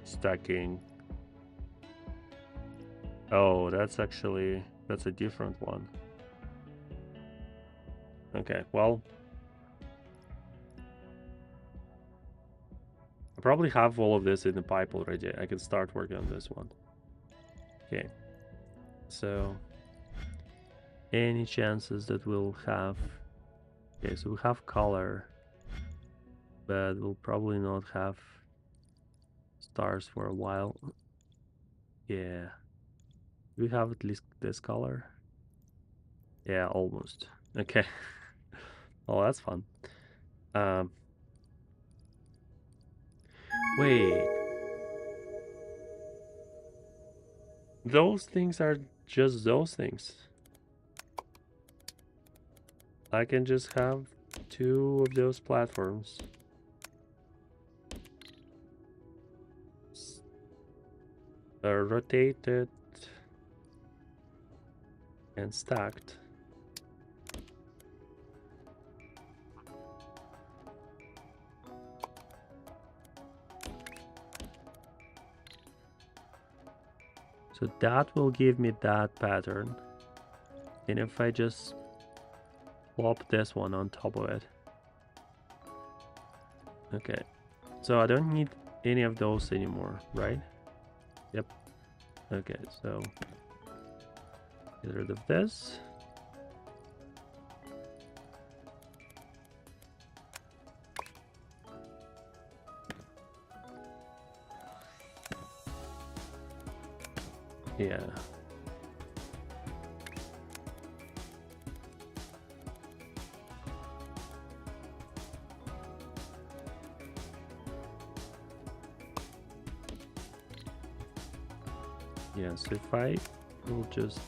stacking. Oh, that's a different one. Okay, well, I probably have all of this in the pipe already. I can start working on this one. Okay, so any chances that we'll have? Okay, so we have color, but we'll probably not have stars for a while. Yeah, we have at least this color. Yeah, almost. Okay. Oh, that's fun. Wait. Those things are just those things. I can just have two of those platforms. Rotated and stacked. So that will give me that pattern. And if I just plop this one on top of it. Okay. So I don't need any of those anymore, right? Yep. Okay, so get rid of this. Yeah. Yeah, so if I will just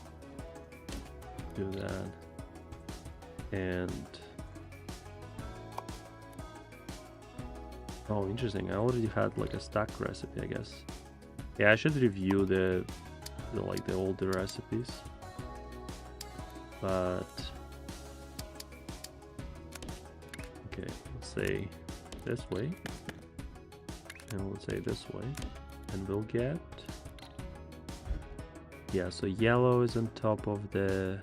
do that and oh, interesting. I already had like a stack recipe, I guess. Yeah, I should review the older recipes. but okay, let's say this way, and let's say this way, and we'll get, yeah, so yellow is on top of the,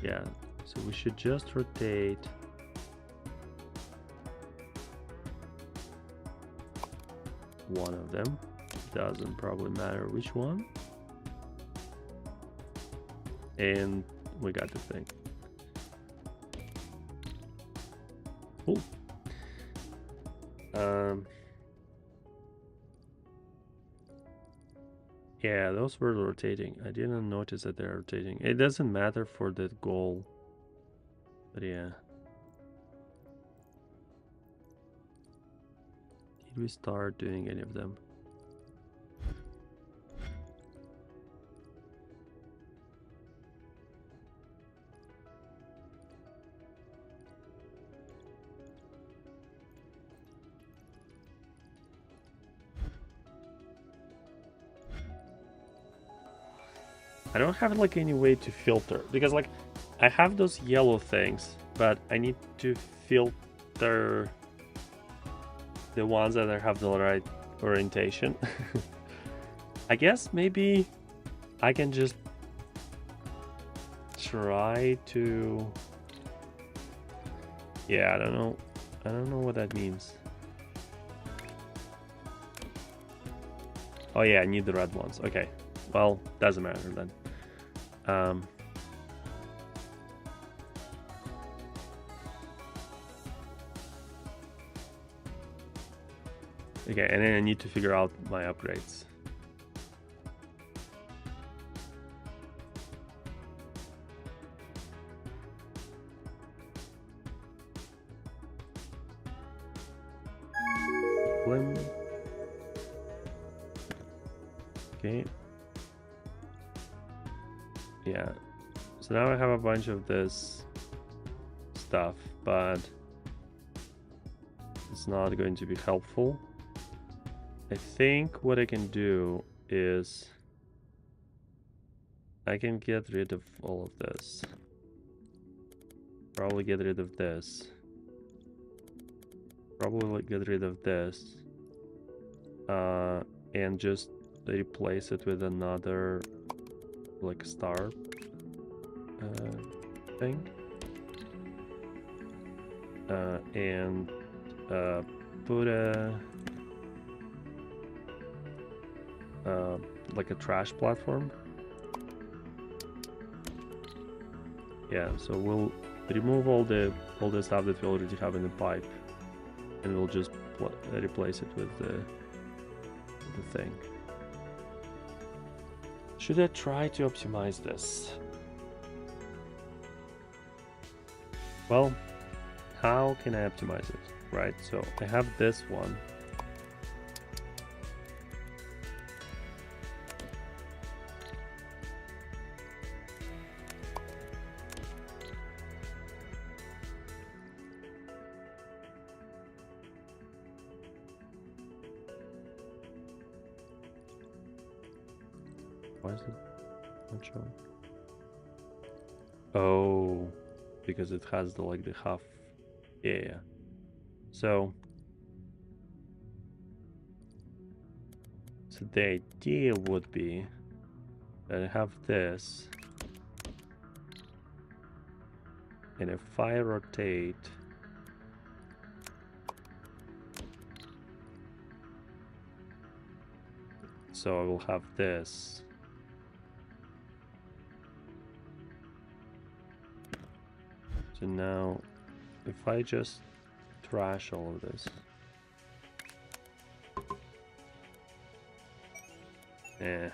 yeah, so we should just rotate one of them. Doesn't probably matter which one. And we got the thing. Cool. Yeah, those were rotating. I didn't notice that they're rotating. It doesn't matter for the goal, but yeah. Did we start doing any of them? I don't have like any way to filter because like I have those yellow things, but I need to filter the ones that have the right orientation. I guess maybe I can just try to, yeah, I don't know what that means. Oh yeah, I need the red ones. Okay, well, doesn't matter then. Okay, and then I need to figure out my upgrades. Blim. Okay. Yeah. So now I have a bunch of this stuff, but it's not going to be helpful. I think what I can do is I can get rid of all of this. Probably get rid of this. Probably get rid of this. And just replace it with another like star thing. And put a like a trash platform. Yeah, so we'll remove all the stuff that we already have in the pipe, and we'll just replace it with the thing. Should I try to optimize this? Well, how can I optimize it? Right, so I have this one. Why is it not showing? Oh, because it has the like the half. Yeah. So the idea would be that I have this, and if I rotate so I will have this. So now, if I just trash all of this. Yeah.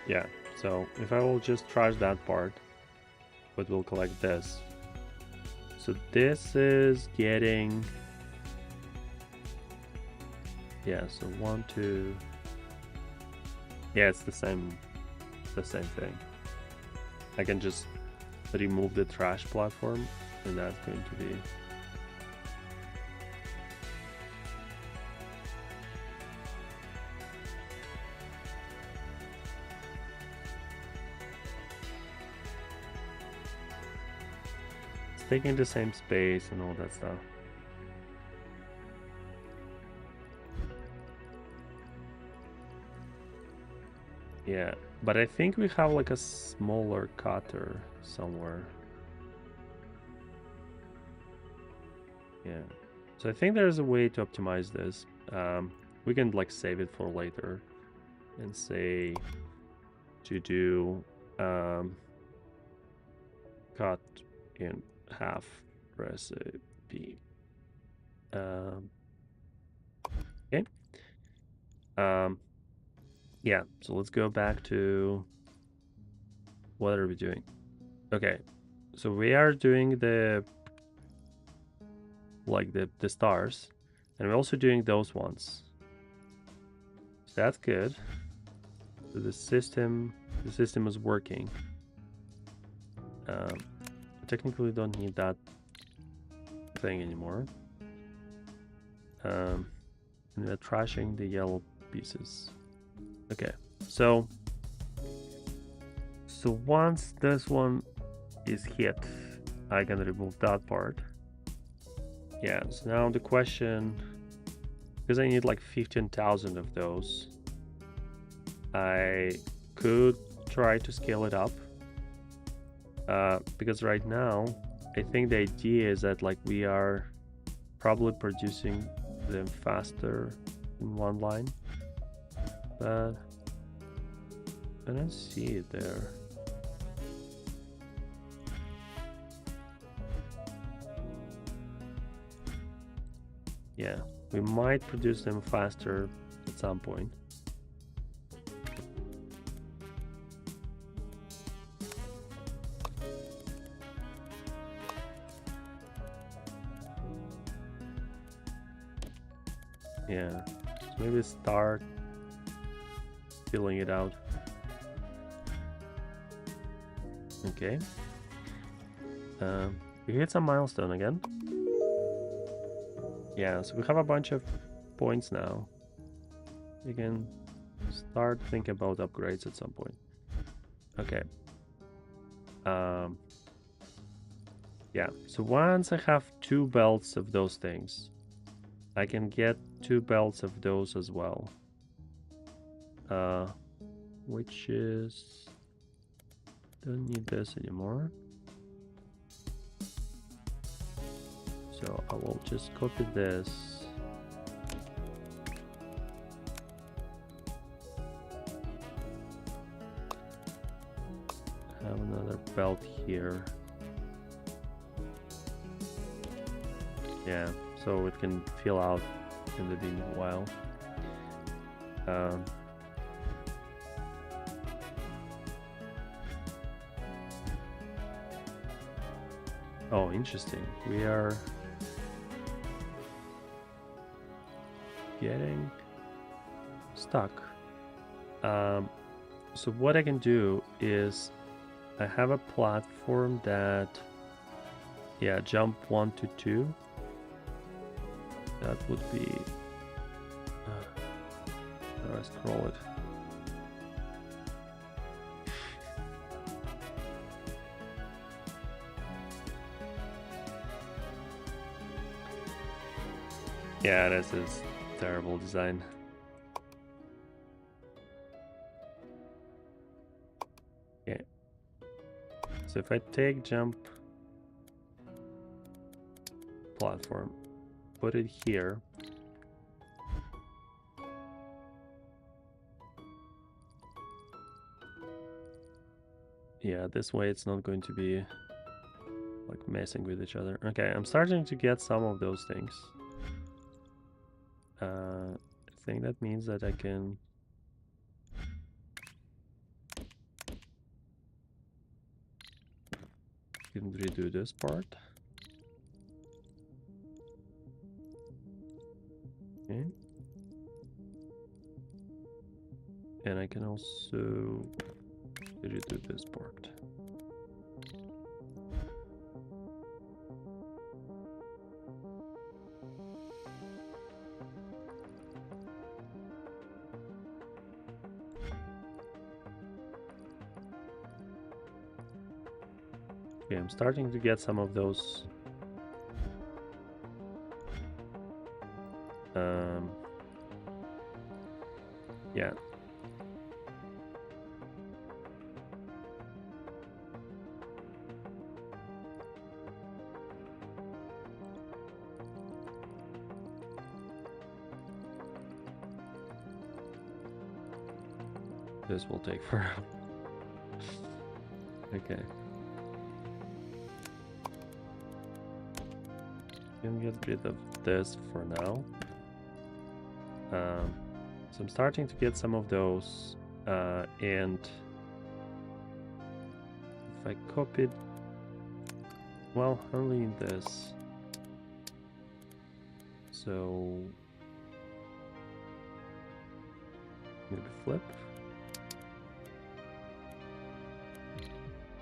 Yeah, so if I will just trash that part, but we'll collect this. So this is getting Yeah, so 1, 2. Yeah, it's the same thing. I can just remove the trash platform, and that's going to be... It's taking the same space and all that stuff. Yeah, but I think we have like a smaller cutter somewhere. Yeah, so I think there's a way to optimize this. We can like save it for later and say to do cut in half recipe. Okay. Yeah, so let's go back to what are we doing? Okay, so we are doing the stars, and we're also doing those ones. So that's good. So the system is working. Technically don't need that thing anymore. And we're trashing the yellow pieces. Okay, so once this one is hit, I can remove that part. Yeah, so now the question, because I need like 15,000 of those, I could try to scale it up. Because right now, I think the idea is that like we are probably producing them faster in one line, but I don't see it there. Yeah, we might produce them faster at some point. Yeah, so maybe start filling it out. Okay. We hit some milestone again. Yeah, so we have a bunch of points now. We can start thinking about upgrades at some point. Okay. Yeah, so once I have 2 belts of those things, I can get 2 belts of those as well. Which is... don't need this anymore. So I will just copy this. Have another belt here. Yeah, so it can fill out in the meanwhile. Oh, interesting. We are getting stuck. So what I can do is I have a platform that, yeah, jump 1 to 2. That would be, how do I scroll it? Yeah, this is terrible design. Okay. So if I take jump platform, put it here. Yeah, this way it's not going to be like messing with each other. Okay, I'm starting to get some of those things. I think that means that I can redo this part. Okay. And I can also redo this part. Okay, I'm starting to get some of those yeah. This will take forever. Okay. Can get rid of this for now. So I'm starting to get some of those, and if I copied, well, only in this. So maybe flip.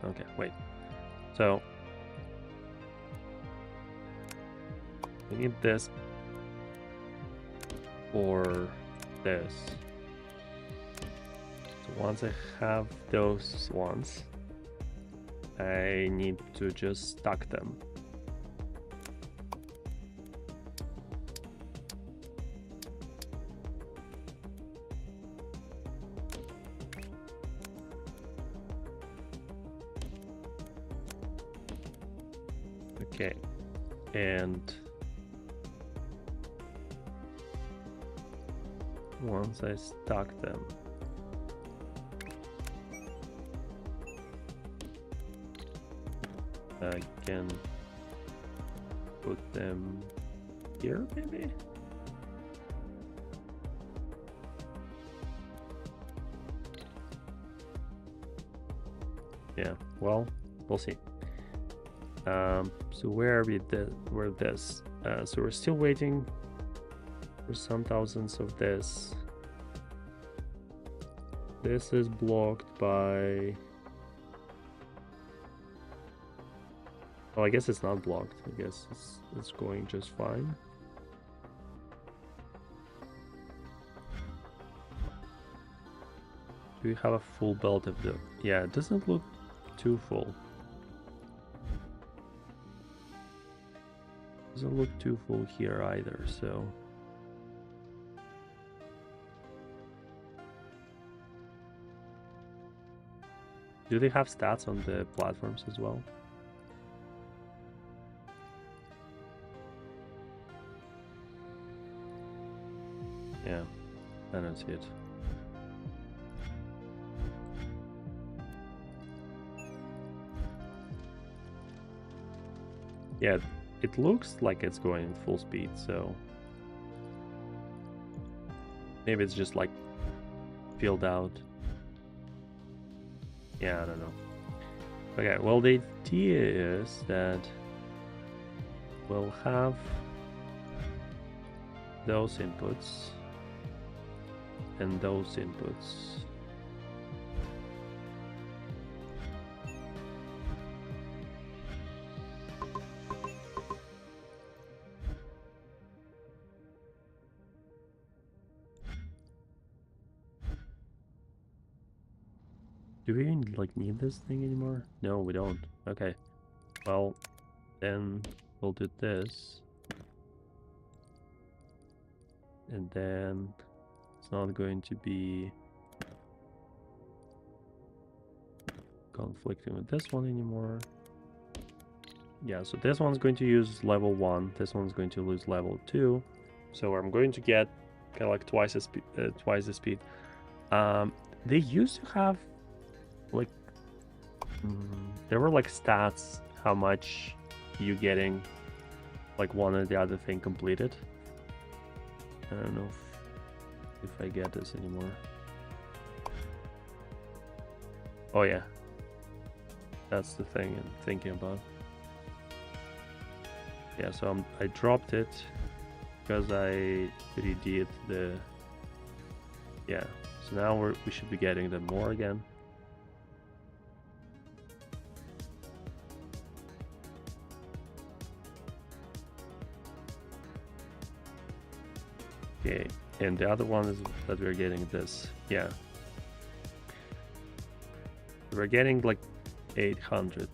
Okay, wait. So we need this for this. So once I have those ones, I need to just stack them. Okay, and once I stack them, I can put them here, maybe? Yeah, well, we'll see. So where are we? We're this. So we're still waiting for some thousands of this. This is blocked by... Well, I guess it's not blocked. I guess it's going just fine. Do we have a full belt of the... Yeah, it doesn't look too full. Doesn't look too full here either, so... Do they have stats on the platforms as well? Yeah, I don't see it. Yeah, it looks like it's going full speed, so maybe it's just like filled out. Yeah, I don't know. Okay, well, the idea is that we'll have those inputs and those inputs. Do we even like need this thing anymore? No, we don't. Okay. Well, then we'll do this. And then it's not going to be conflicting with this one anymore. Yeah, so this one's going to use level 1, this one's going to lose level 2. So I'm going to get kind of like twice the speed. They used to have like there were like stats how much you getting like one or the other thing completed. I don't know if I get this anymore. Oh yeah, that's the thing I'm thinking about. Yeah, so I dropped it because I redid the... Yeah, So now we should be getting them more again. Okay, and the other one is that we're getting this. Yeah. We're getting like 800.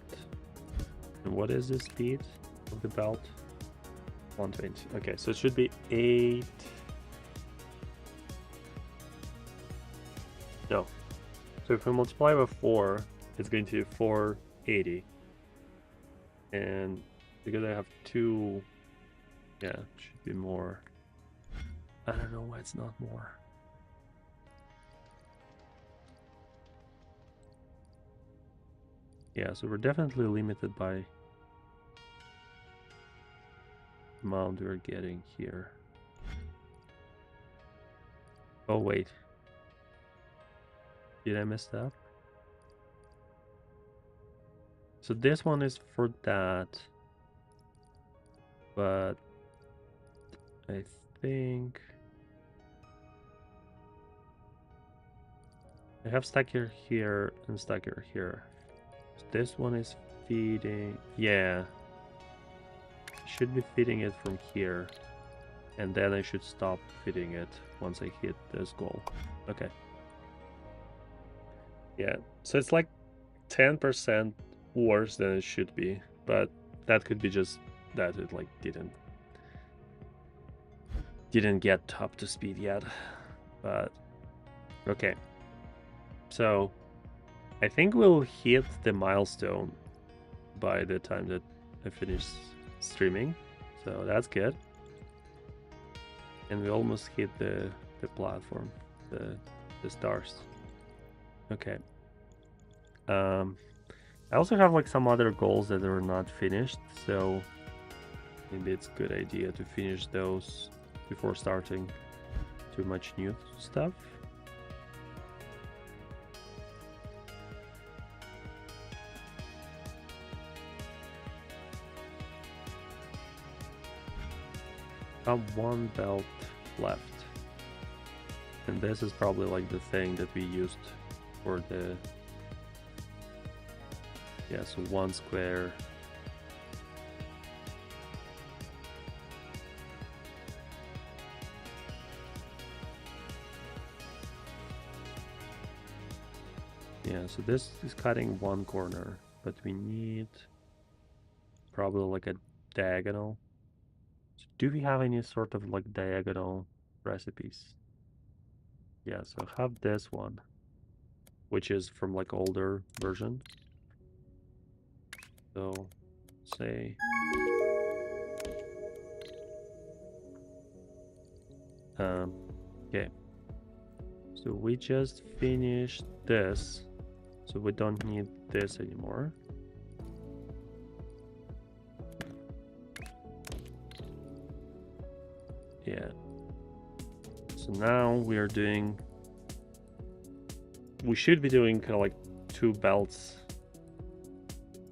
And what is the speed of the belt? 120. Okay, so it should be 8. No. So if we multiply by 4, it's going to be 480. And because I have 2, yeah, it should be more. I don't know why it's not more. Yeah, so we're definitely limited by the amount we're getting here. Oh, wait. Did I mess that up? So this one is for that. But I think I have stacker here and stacker here. So this one is feeding. Yeah. Should be feeding it from here. And then I should stop feeding it once I hit this goal. Okay. Yeah. So it's like 10% worse than it should be. But that could be just that it like didn't get up to speed yet. But okay. So I think we'll hit the milestone by the time that I finish streaming. So that's good. And we almost hit the platform, the stars. Okay. I also have like some other goals that are not finished, so maybe it's a good idea to finish those before starting too much new stuff. I have 1 belt left. And this is probably like the thing that we used for the... Yeah, so 1 square. Yeah, so this is cutting 1 corner, but we need probably like a diagonal. So do we have any sort of like diagonal recipes? Yeah, so I have this one, which is from like older version. So say okay. So we just finished this, so we don't need this anymore. Yeah. So now we should be doing kind of like 2 belts.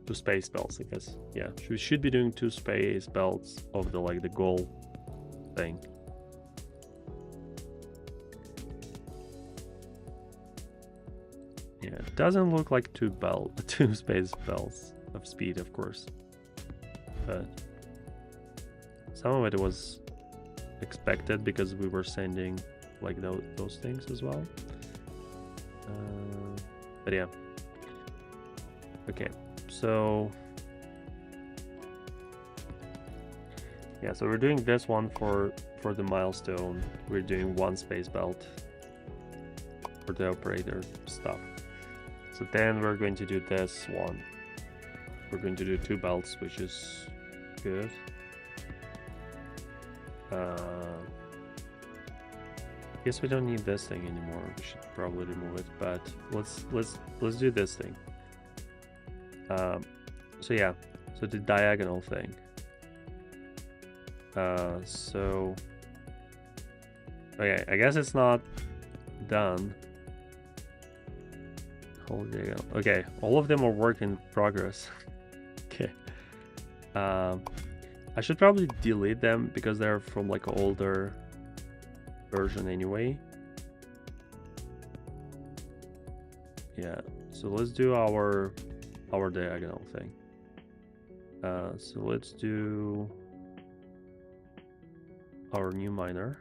2 space belts, I guess. Yeah, we should be doing 2 space belts of the like the goal thing. Yeah, it doesn't look like 2 space belts of speed, of course, but some of it was expected because we were sending like those things as well. But yeah. Okay. So yeah, so we're doing this one for the milestone. We're doing 1 space belt for the operator stuff. So then we're going to do this one. We're going to do 2 belts, which is good. Guess we don't need this thing anymore. We should probably remove it, but let's do this thing. So yeah, so the diagonal thing. So okay, I guess it's not done. Okay, all of them are work in progress. Okay. I should probably delete them because they're from like an older version anyway. Yeah, so let's do our diagonal thing. So let's do our new miner.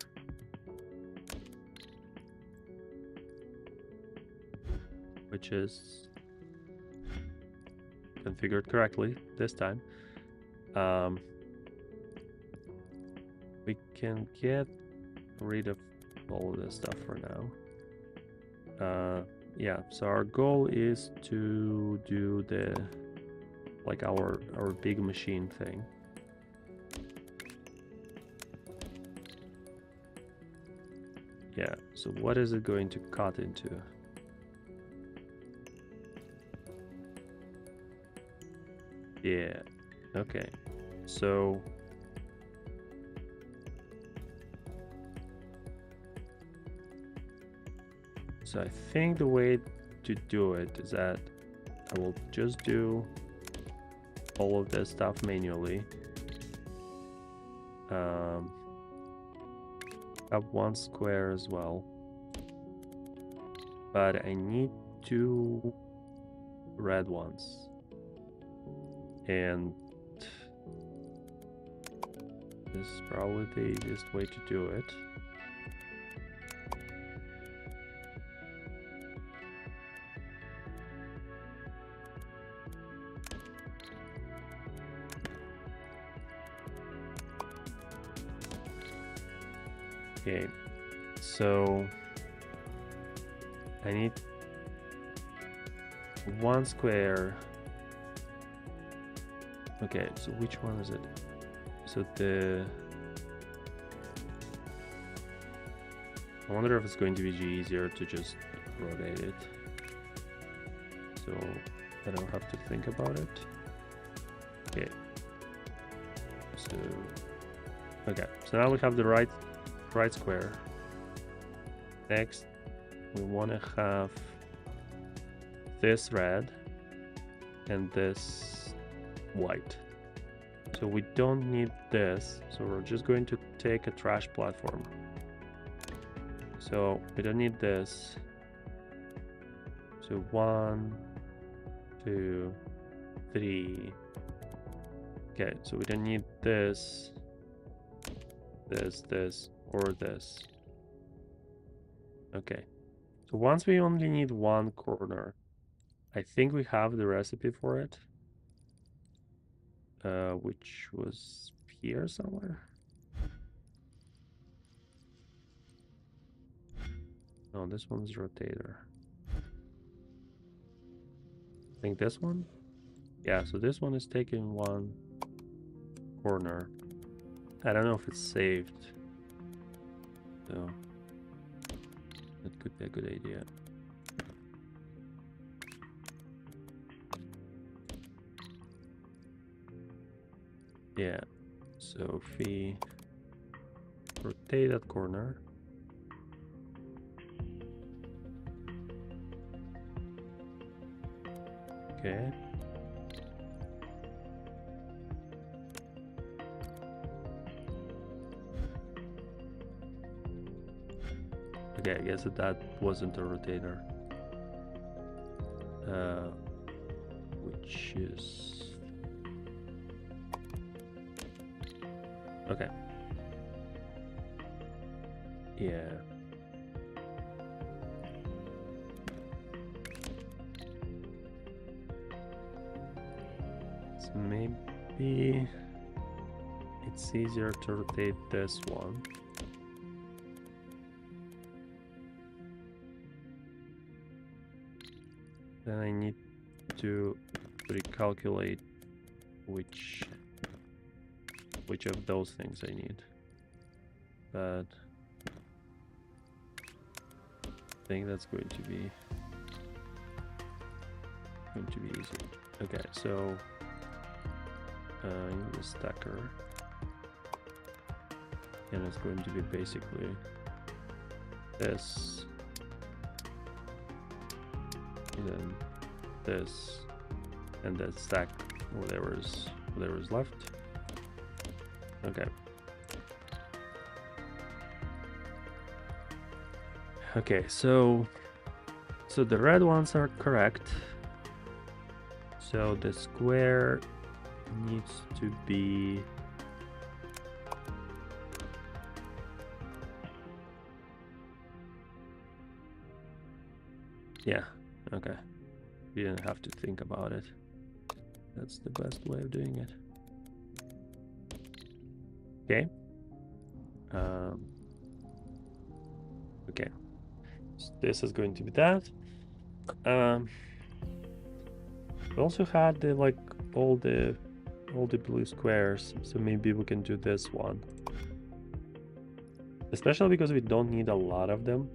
Which is configured correctly this time. We can get rid of all of this stuff for now. Yeah, so our goal is to do the like our big machine thing. Yeah, so what is it going to cut into? Yeah, okay. So I think the way to do it is that I will just do all of this stuff manually. Have one square as well. But I need 2 red ones. And this is probably the easiest way to do it. Okay, so I need 1 square. Okay, so which one is it? So I wonder if it's going to be easier to just rotate it, so I don't have to think about it. Okay, so now we have the right square. Next, we want to have this red and this white. So we don't need this, so we're just going to take a trash platform. So we don't need this. So 1, 2, 3. Okay, so we don't need this, or this. Okay, so once we only need 1 corner, I think we have the recipe for it, which was here somewhere. No, this one's rotator. I think this one? Yeah, so this one is taking 1 corner. I don't know if it's saved, so that could be a good idea. Yeah, so if we rotate that corner, okay. Okay, I guess that wasn't a rotator. Which is... Okay. Yeah. So maybe it's easier to rotate this one. Then I need to recalculate which of those things I need. But I think that's going to be easy. Okay, so I need a stacker, and it's going to be basically this, and then this, and then stack whatever is left. Okay. Okay, so So the red ones are correct. So the square needs to be... Yeah, okay. We didn't have to think about it. That's the best way of doing it. Okay. Okay. So this is going to be that. We also had the like all the blue squares, so maybe we can do this one. Especially because we don't need a lot of them.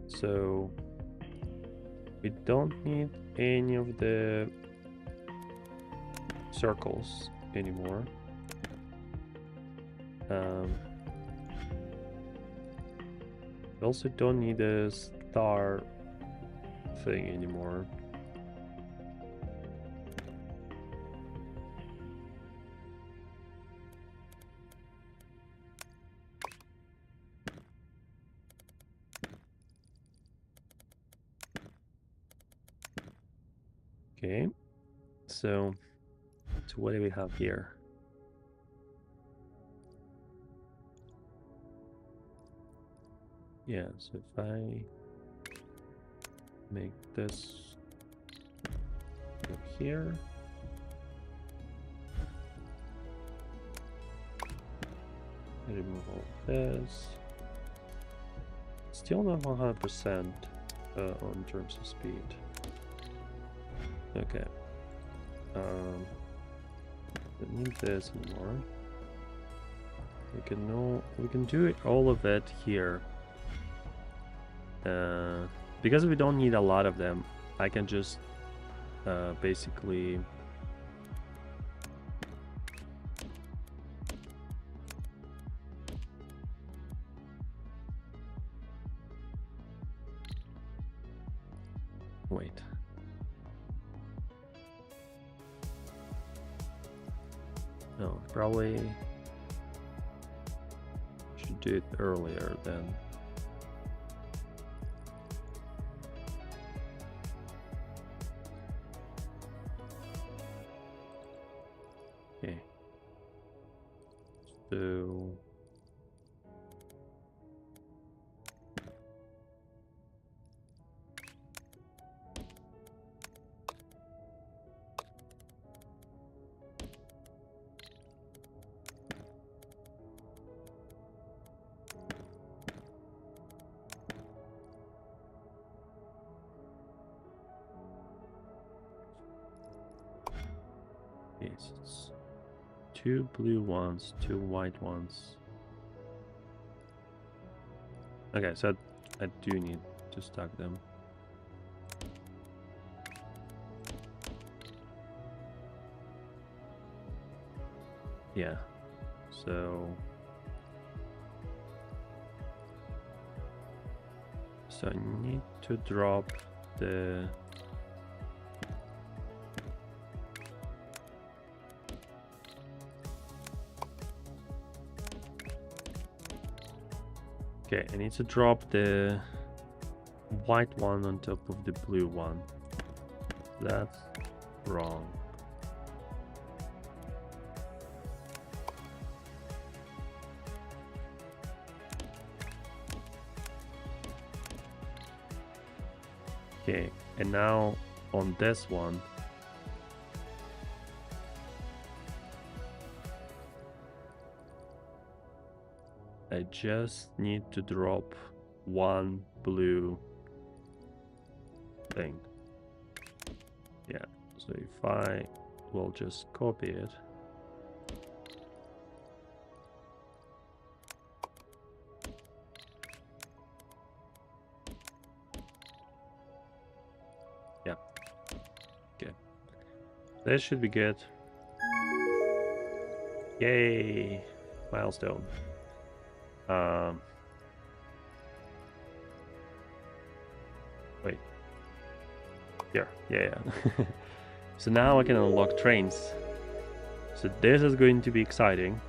So we don't need any of the circles anymore. We also don't need a star thing anymore. Okay, so what do we have here? Yeah, so if I make this go here, I remove all this. Still not 100% on terms of speed. Okay. Don't need this anymore. We can do all of it here. Because we don't need a lot of them, I can just basically wait. No, probably should do it earlier then. Okay. So yes, it's 2 blue ones, 2 white ones. Okay, so I do need to stack them. Yeah, so I need to drop the okay, I need to drop the white one on top of the blue one. That's wrong. Okay, and now on this one, I just need to drop 1 blue thing. Yeah, so if I will just copy it. Yeah, okay. This should be good. Yay, milestone. Wait. Here, yeah. So now I can unlock trains. So this is going to be exciting.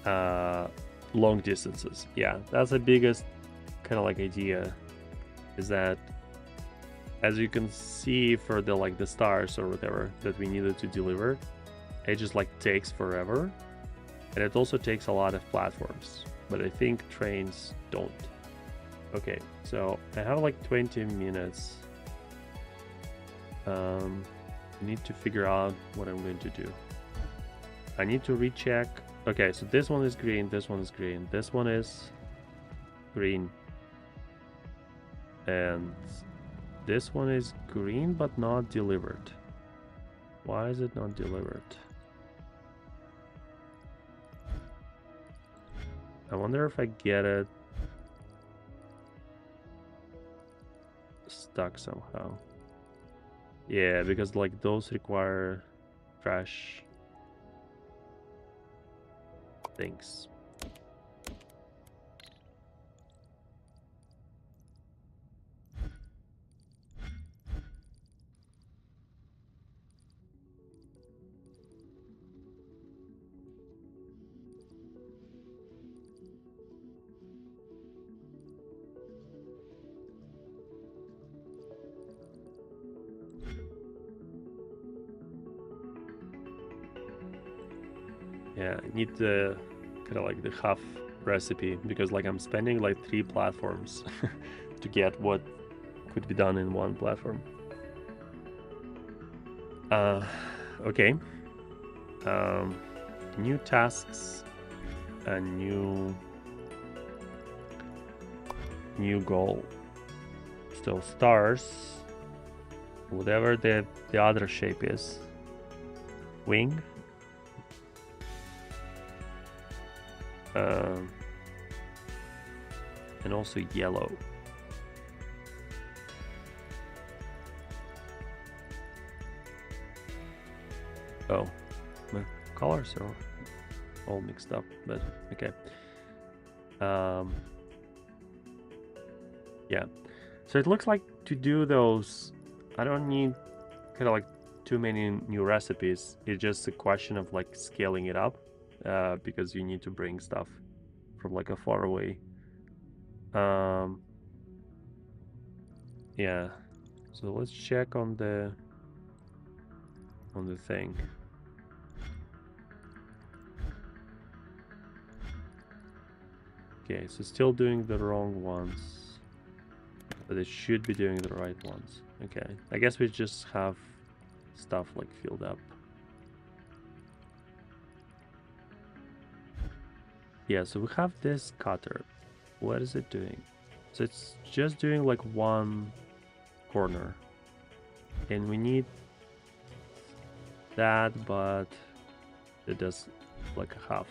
long distances. Yeah, that's the biggest kind of like idea, is that as you can see for the stars or whatever that we needed to deliver, it just like takes forever, and it also takes a lot of platforms, but I think trains don't. Okay, so I have like 20 minutes. I need to figure out what I'm going to do. I need to recheck. Okay, so this one is green, this one is green, this one is green, and this one is green but not delivered. Why is it not delivered? I wonder if I get it stuck somehow. Yeah, because like those require trash things. Yeah, I need the kind of like the half recipe, because like I'm spending like 3 platforms to get what could be done in 1 platform. Okay. New tasks and new goal. So stars, whatever the other shape is. Wing. And also yellow. Oh, my colors are all mixed up, but okay. Yeah, so it looks like to do those, I don't need kind of like too many new recipes. It's just a question of like scaling it up, because you need to bring stuff from like a far away. Yeah, so let's check on the thing. Okay, so still doing the wrong ones, but it should be doing the right ones. Okay, I guess we just have stuff like filled up. Yeah, so we have this cutter. What is it doing? So it's just doing like 1 corner, and we need that, but it does like a half.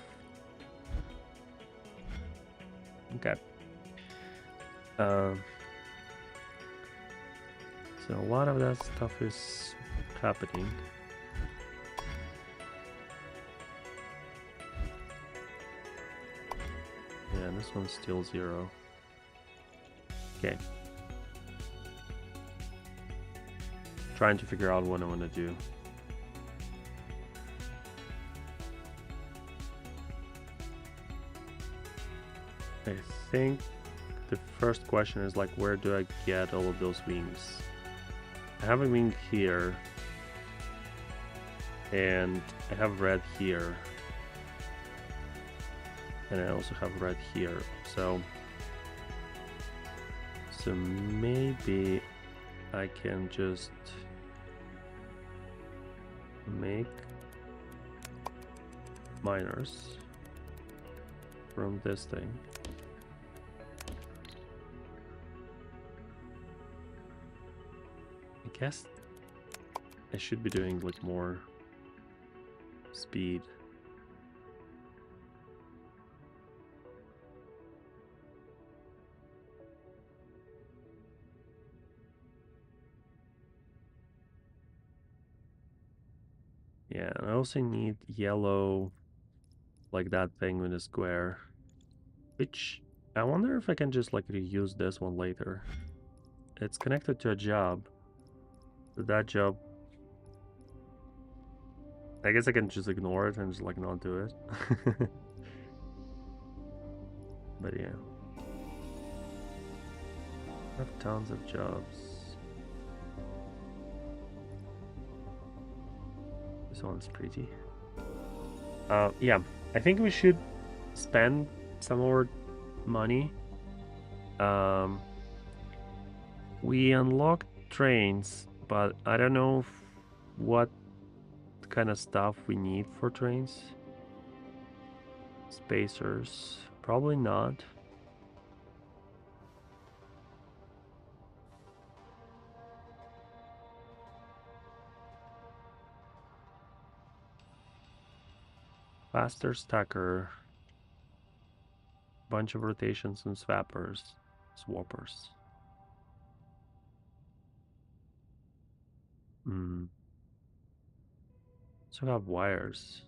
Okay. So a lot of that stuff is happening. Yeah, this one's still 0. Okay. Trying to figure out what I want to do. I think the first question is like, where do I get all of those wings? I have a wing here, and I have red here, and I also have red here. So maybe I can just make miners from this thing. I guess I should be doing like more speed. Yeah, and I also need yellow, like that thing with a square, which I wonder if I can just like reuse this one later. It's connected to a job. That job, I guess I can just ignore it and just like not do it. But yeah. I have tons of jobs. This one's pretty. Yeah, I think we should spend some more money. We unlocked trains, but I don't know what kind of stuff we need for trains. Spacers, probably not. Faster stacker. Bunch of rotations and swappers. Hmm. So have wires,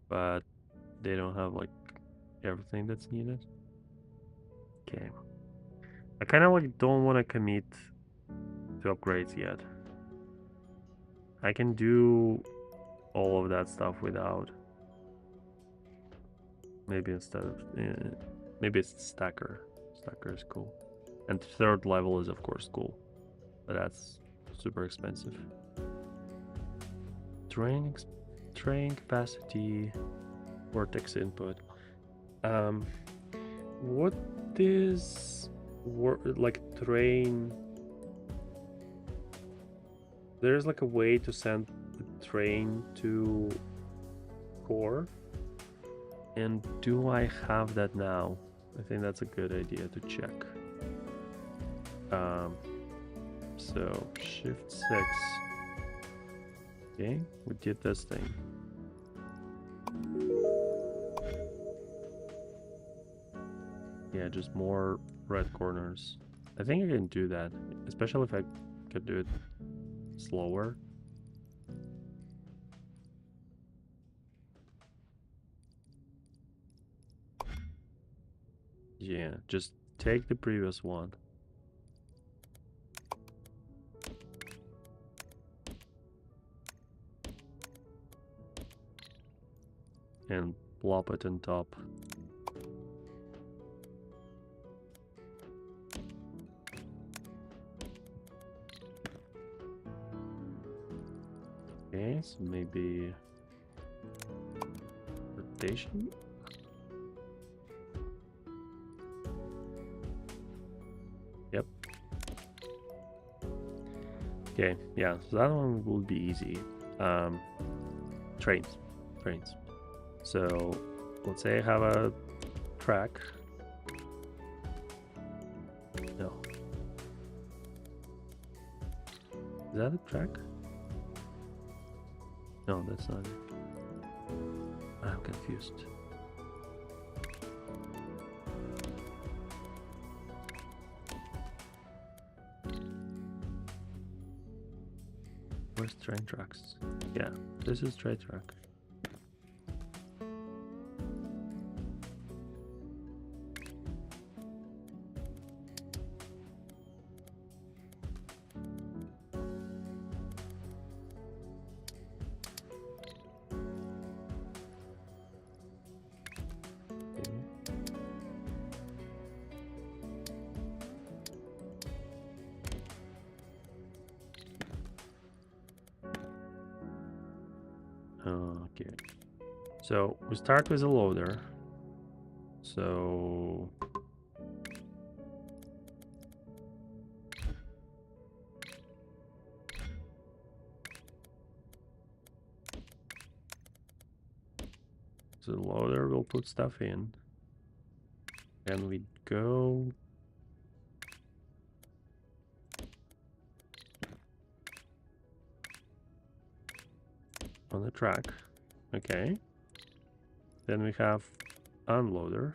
but they don't have like everything that's needed. Okay. I kind of like don't want to commit to upgrades yet. I can do all of that stuff without. Maybe instead of maybe it's stacker. Stacker is cool, and third level is of course cool, but that's super expensive. Train capacity, vortex input. What is like train? There's like a way to send the train to core. And do I have that now? I think that's a good idea to check. So shift 6. Okay, we did this thing. Yeah, just more red corners. I think I can do that, especially if I could do it slower. Yeah, just take the previous one. And plop it on top. Okay, so maybe rotation. Yep. Okay, yeah, so that one will be easy. Trains. So let's say I have a track. No. Is that a track? No, that's not it. I'm confused. Where's train tracks? Yeah, this is train track. Okay, so we start with a loader. So the loader will put stuff in, and we go on the track. Okay, then we have unloader.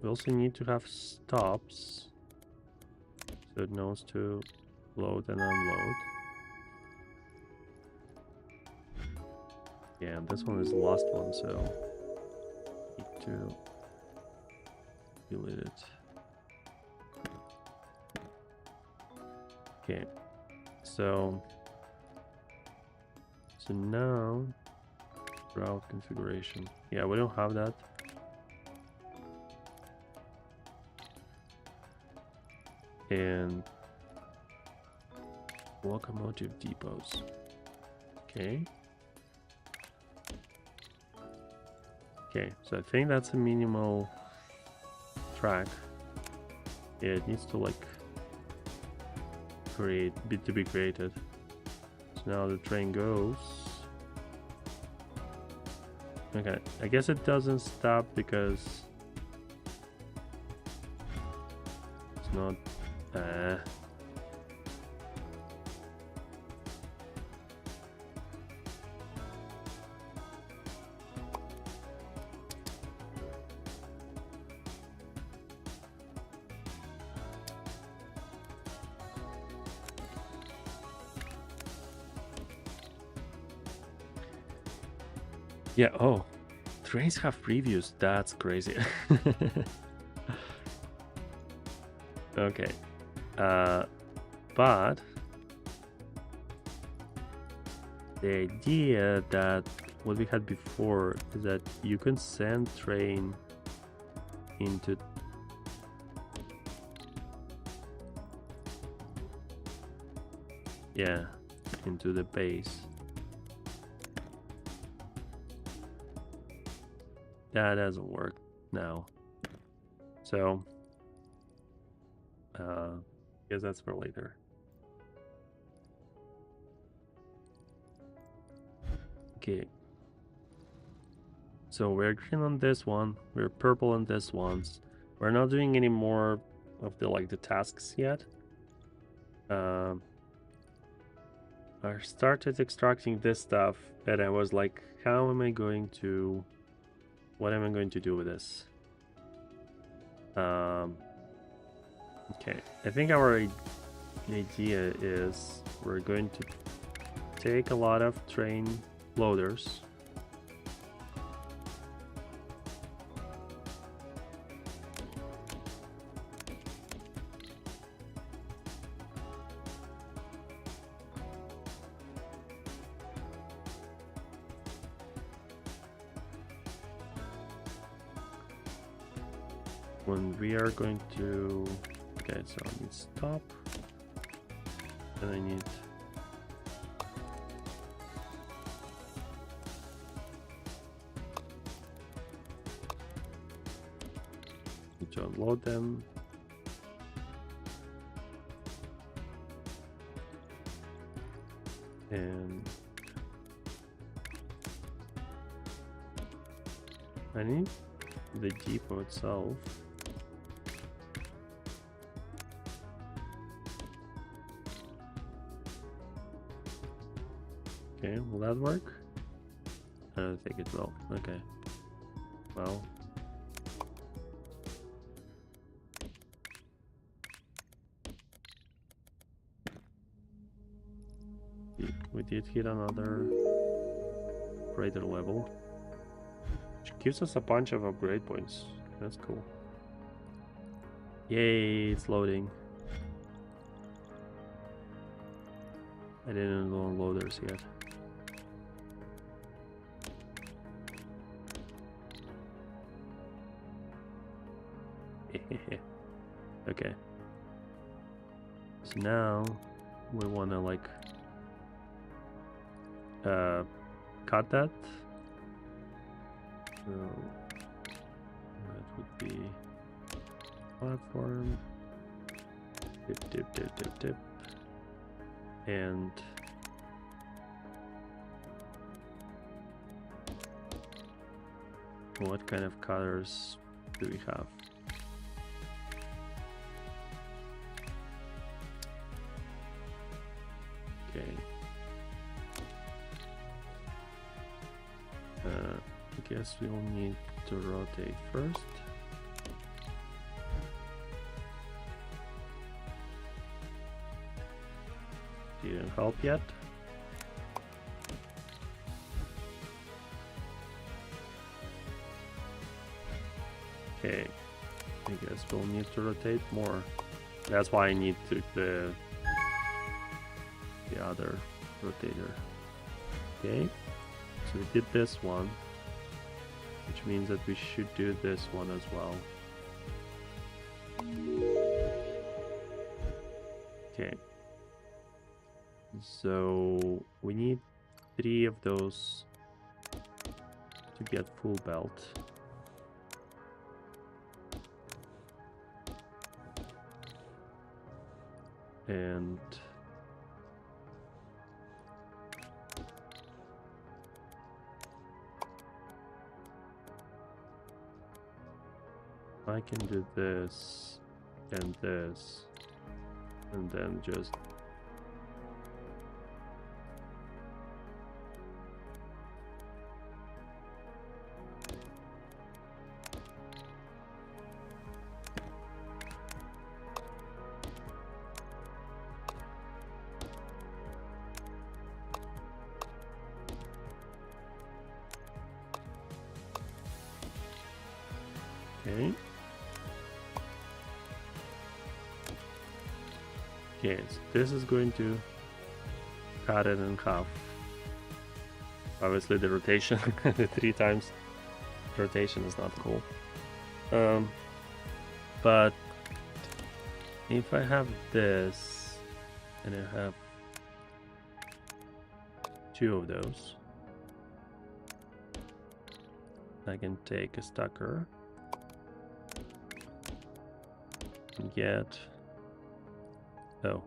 We also need to have stops, so it knows to load and unload. Yeah, this one is the last one, so need to delete it. Okay, so So now, route configuration. Yeah, we don't have that. And locomotive depots. Okay. Okay, so I think that's a minimal track. Yeah, it needs to like to be created. So now the train goes. Okay, I guess it doesn't stop because it's not. Yeah, oh, trains have previews. That's crazy. Okay. But the idea that what we had before is that you can send train into into the base. That doesn't work now. So guess that's for later. Okay. So we're green on this one, we're purple on this ones. We're not doing any more of the tasks yet. I started extracting this stuff and I was like, what am I going to do with this? Okay, I think our idea is we're going to take a lot of train loaders. When we are going to, okay, so I need stop, and I need to unload them. And I need the depot itself. Okay, will that work? I don't think it will. Okay. Well. We did hit another operator level, which gives us a bunch of upgrade points. That's cool. Yay, it's loading. I didn't unload loaders yet. Okay. So now we want to like cut that. So that would be platform. Dip. And what kind of colors do we have? Okay. I guess we'll need to rotate first. Didn't help yet. Okay, I guess we'll need to rotate more. That's why I need to the other rotator. Okay, so we did this one, which means that we should do this one as well. Okay, so we need 3 of those to get full belt. And I can do this and this, and then just okay. Okay, so this is going to cut it in half. Obviously the rotation, the 3 times rotation is not cool. But if I have this, and I have 2 of those, I can take a stacker and get, oh,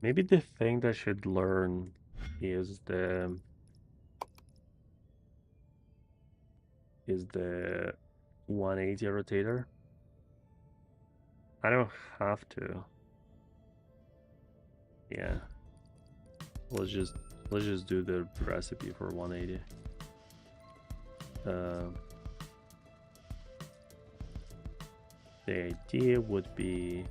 maybe the thing that I should learn is the 180 rotator. I don't have to. Yeah. Let's just do the recipe for 180. The idea would be,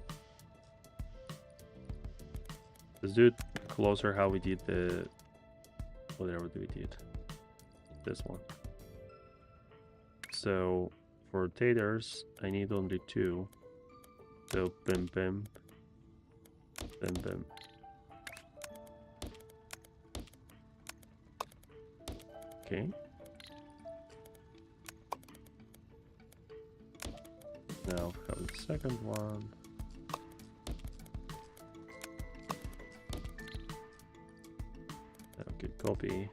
let's do it closer how we did the, whatever we did, this one. So for rotators, I need only 2. So bim bim, bim bim. Okay. Now have the second one. Okay, copy.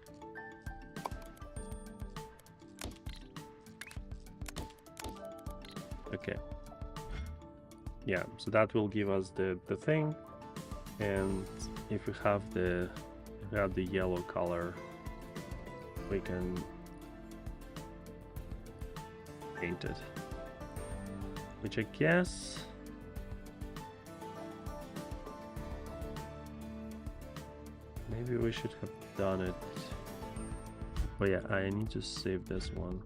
Okay. Yeah, so that will give us the thing, and if we have the yellow color, we can paint it, which I guess maybe we should have done it. But yeah, I need to save this one.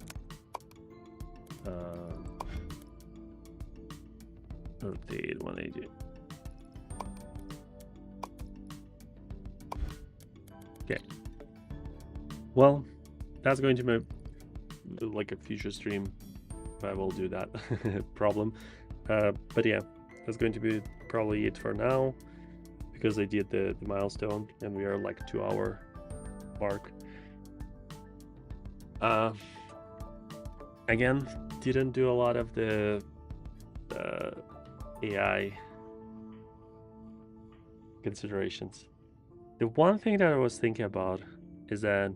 Rotate 180. Okay. Well, that's going to be like a future stream. I will do that problem. But yeah, that's going to be probably it for now, because I did the milestone and we are like 2-hour mark. Again, didn't do a lot of the AI considerations. The one thing that I was thinking about is that,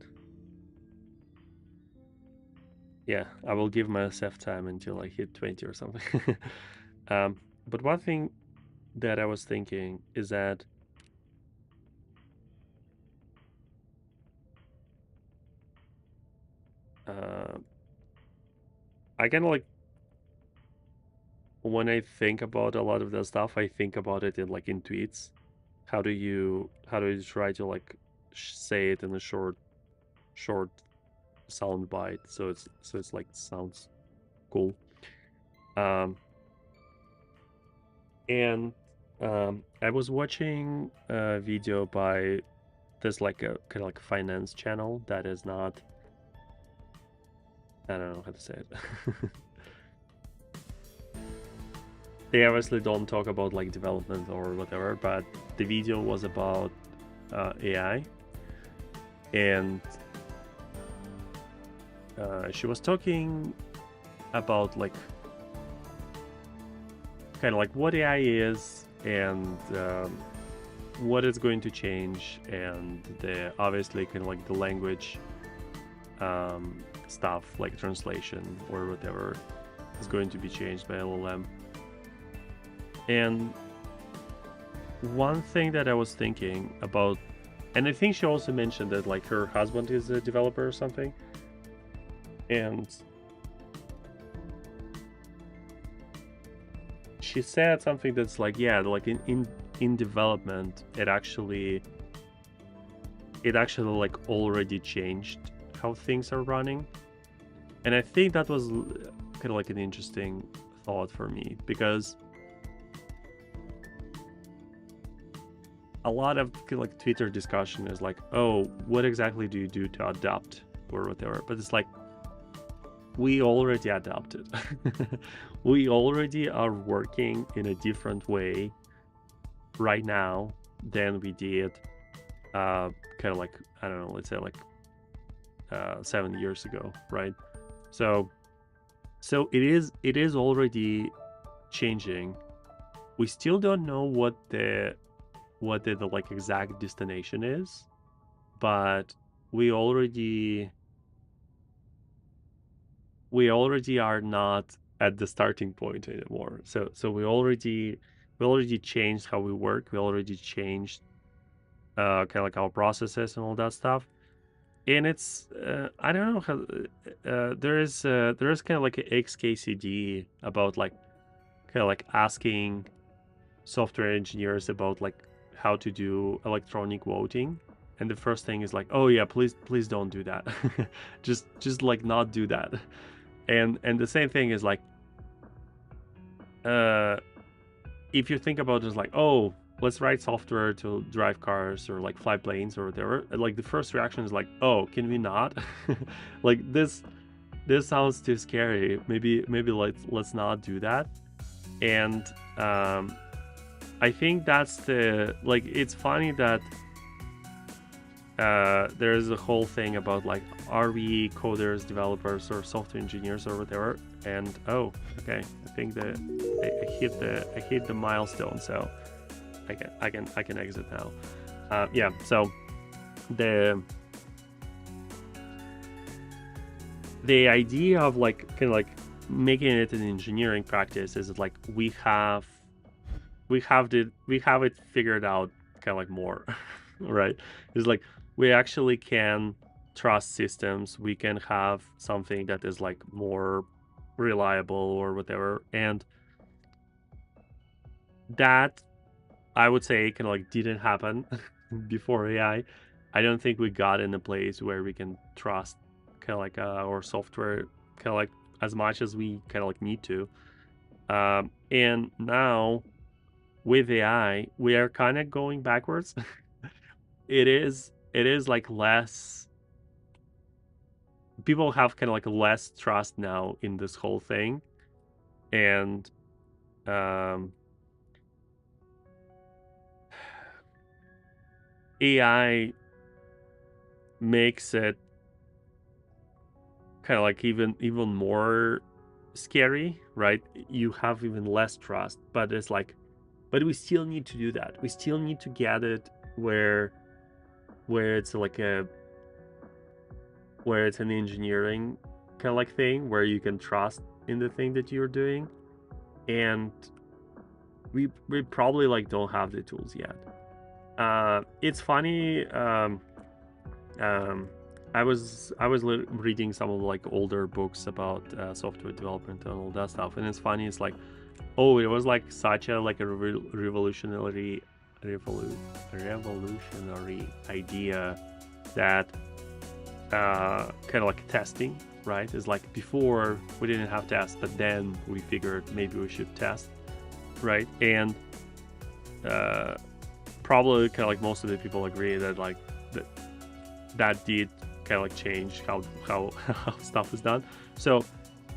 yeah, I will give myself time until I hit 20 or something. But one thing that I was thinking is that I kind of like, when I think about a lot of the stuff, I think about it in tweets. How do you try to like say it in a short sound bite, so it's like sounds cool. And I was watching a video by this like a kind of like finance channel that is not I don't know how to say it. They obviously don't talk about like development or whatever, but the video was about AI, and she was talking about like kind of like what AI is and what it's going to change, and the obviously kind of like the language stuff like translation or whatever is going to be changed by LLM. And one thing that I was thinking about, and I think she also mentioned that like her husband is a developer or something, and she said something that's like, yeah, like in development, it actually like already changed how things are running. And I think that was kind of like an interesting thought for me, because a lot of kind of like Twitter discussion is like, oh, what exactly do you do to adapt or whatever? But it's like, we already adapted. We already are working in a different way right now than we did kind of like, I don't know, let's say like 7 years ago, right? So it is already changing. We still don't know what the like exact destination is, but we already are not at the starting point anymore. So we already changed how we work. We already changed kind of like our processes and all that stuff. And it's I don't know how there is kind of like an XKCD about like kind of like asking software engineers about like how to do electronic voting, and the first thing is like, oh yeah, please don't do that. just like not do that. And the same thing is like if you think about it, it's like, oh, let's write software to drive cars or like fly planes or whatever, like the first reaction is like, oh, can we not? Like this sounds too scary, maybe let's not do that. And I think that's the like, it's funny that there's a whole thing about like, are we coders, developers, or software engineers or whatever? And oh, okay, I think that I hit the milestone, so I can exit now. Yeah, so the idea of like kind of like making it an engineering practice is like we have it figured out kind of like more, right? It's like we actually can trust systems. We can have something that is like more reliable or whatever, and that I would say kind of like didn't happen before AI. I don't think we got in a place where we can trust kind of like our software kind of like as much as we kind of like need to. And now with AI, we are kind of going backwards. It is like less, people have kind of like less trust now in this whole thing, and AI makes it kind of like even more scary, right? You have even less trust, but it's like, but we still need to do that. We still need to get it where it's like where it's an engineering kind of like thing where you can trust in the thing that you're doing, and we probably like don't have the tools yet. It's funny. I was reading some of like older books about software development and all that stuff, and it's funny. It's like, oh, it was like such a like a revolutionary idea that kind of like testing, right? It's like before we didn't have tests, but then we figured maybe we should test, right? And probably kind of like most of the people agree that like that did kind of like change how stuff is done. So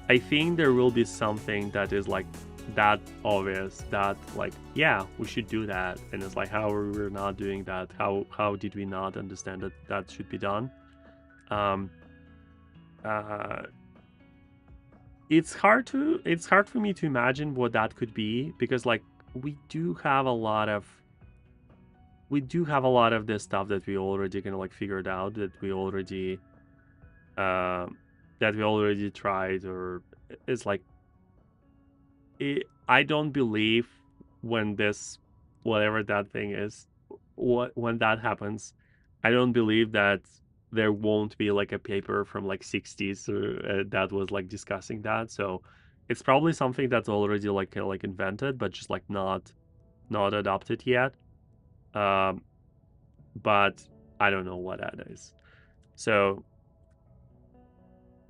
I think there will be something that is like that obvious that like, yeah, we should do that, and it's like, how are we not doing that? How did we not understand that that should be done? um uh it's hard for me to imagine what that could be, because like we do have a lot of this stuff that we already kind of like figured out, um that we already tried, or it's like I don't believe when this, whatever that thing is, when that happens, I don't believe that there won't be like a paper from like 60s that was like discussing that. So it's probably something that's already like kind of like invented, but just like not adopted yet. Um, but I don't know what that is. So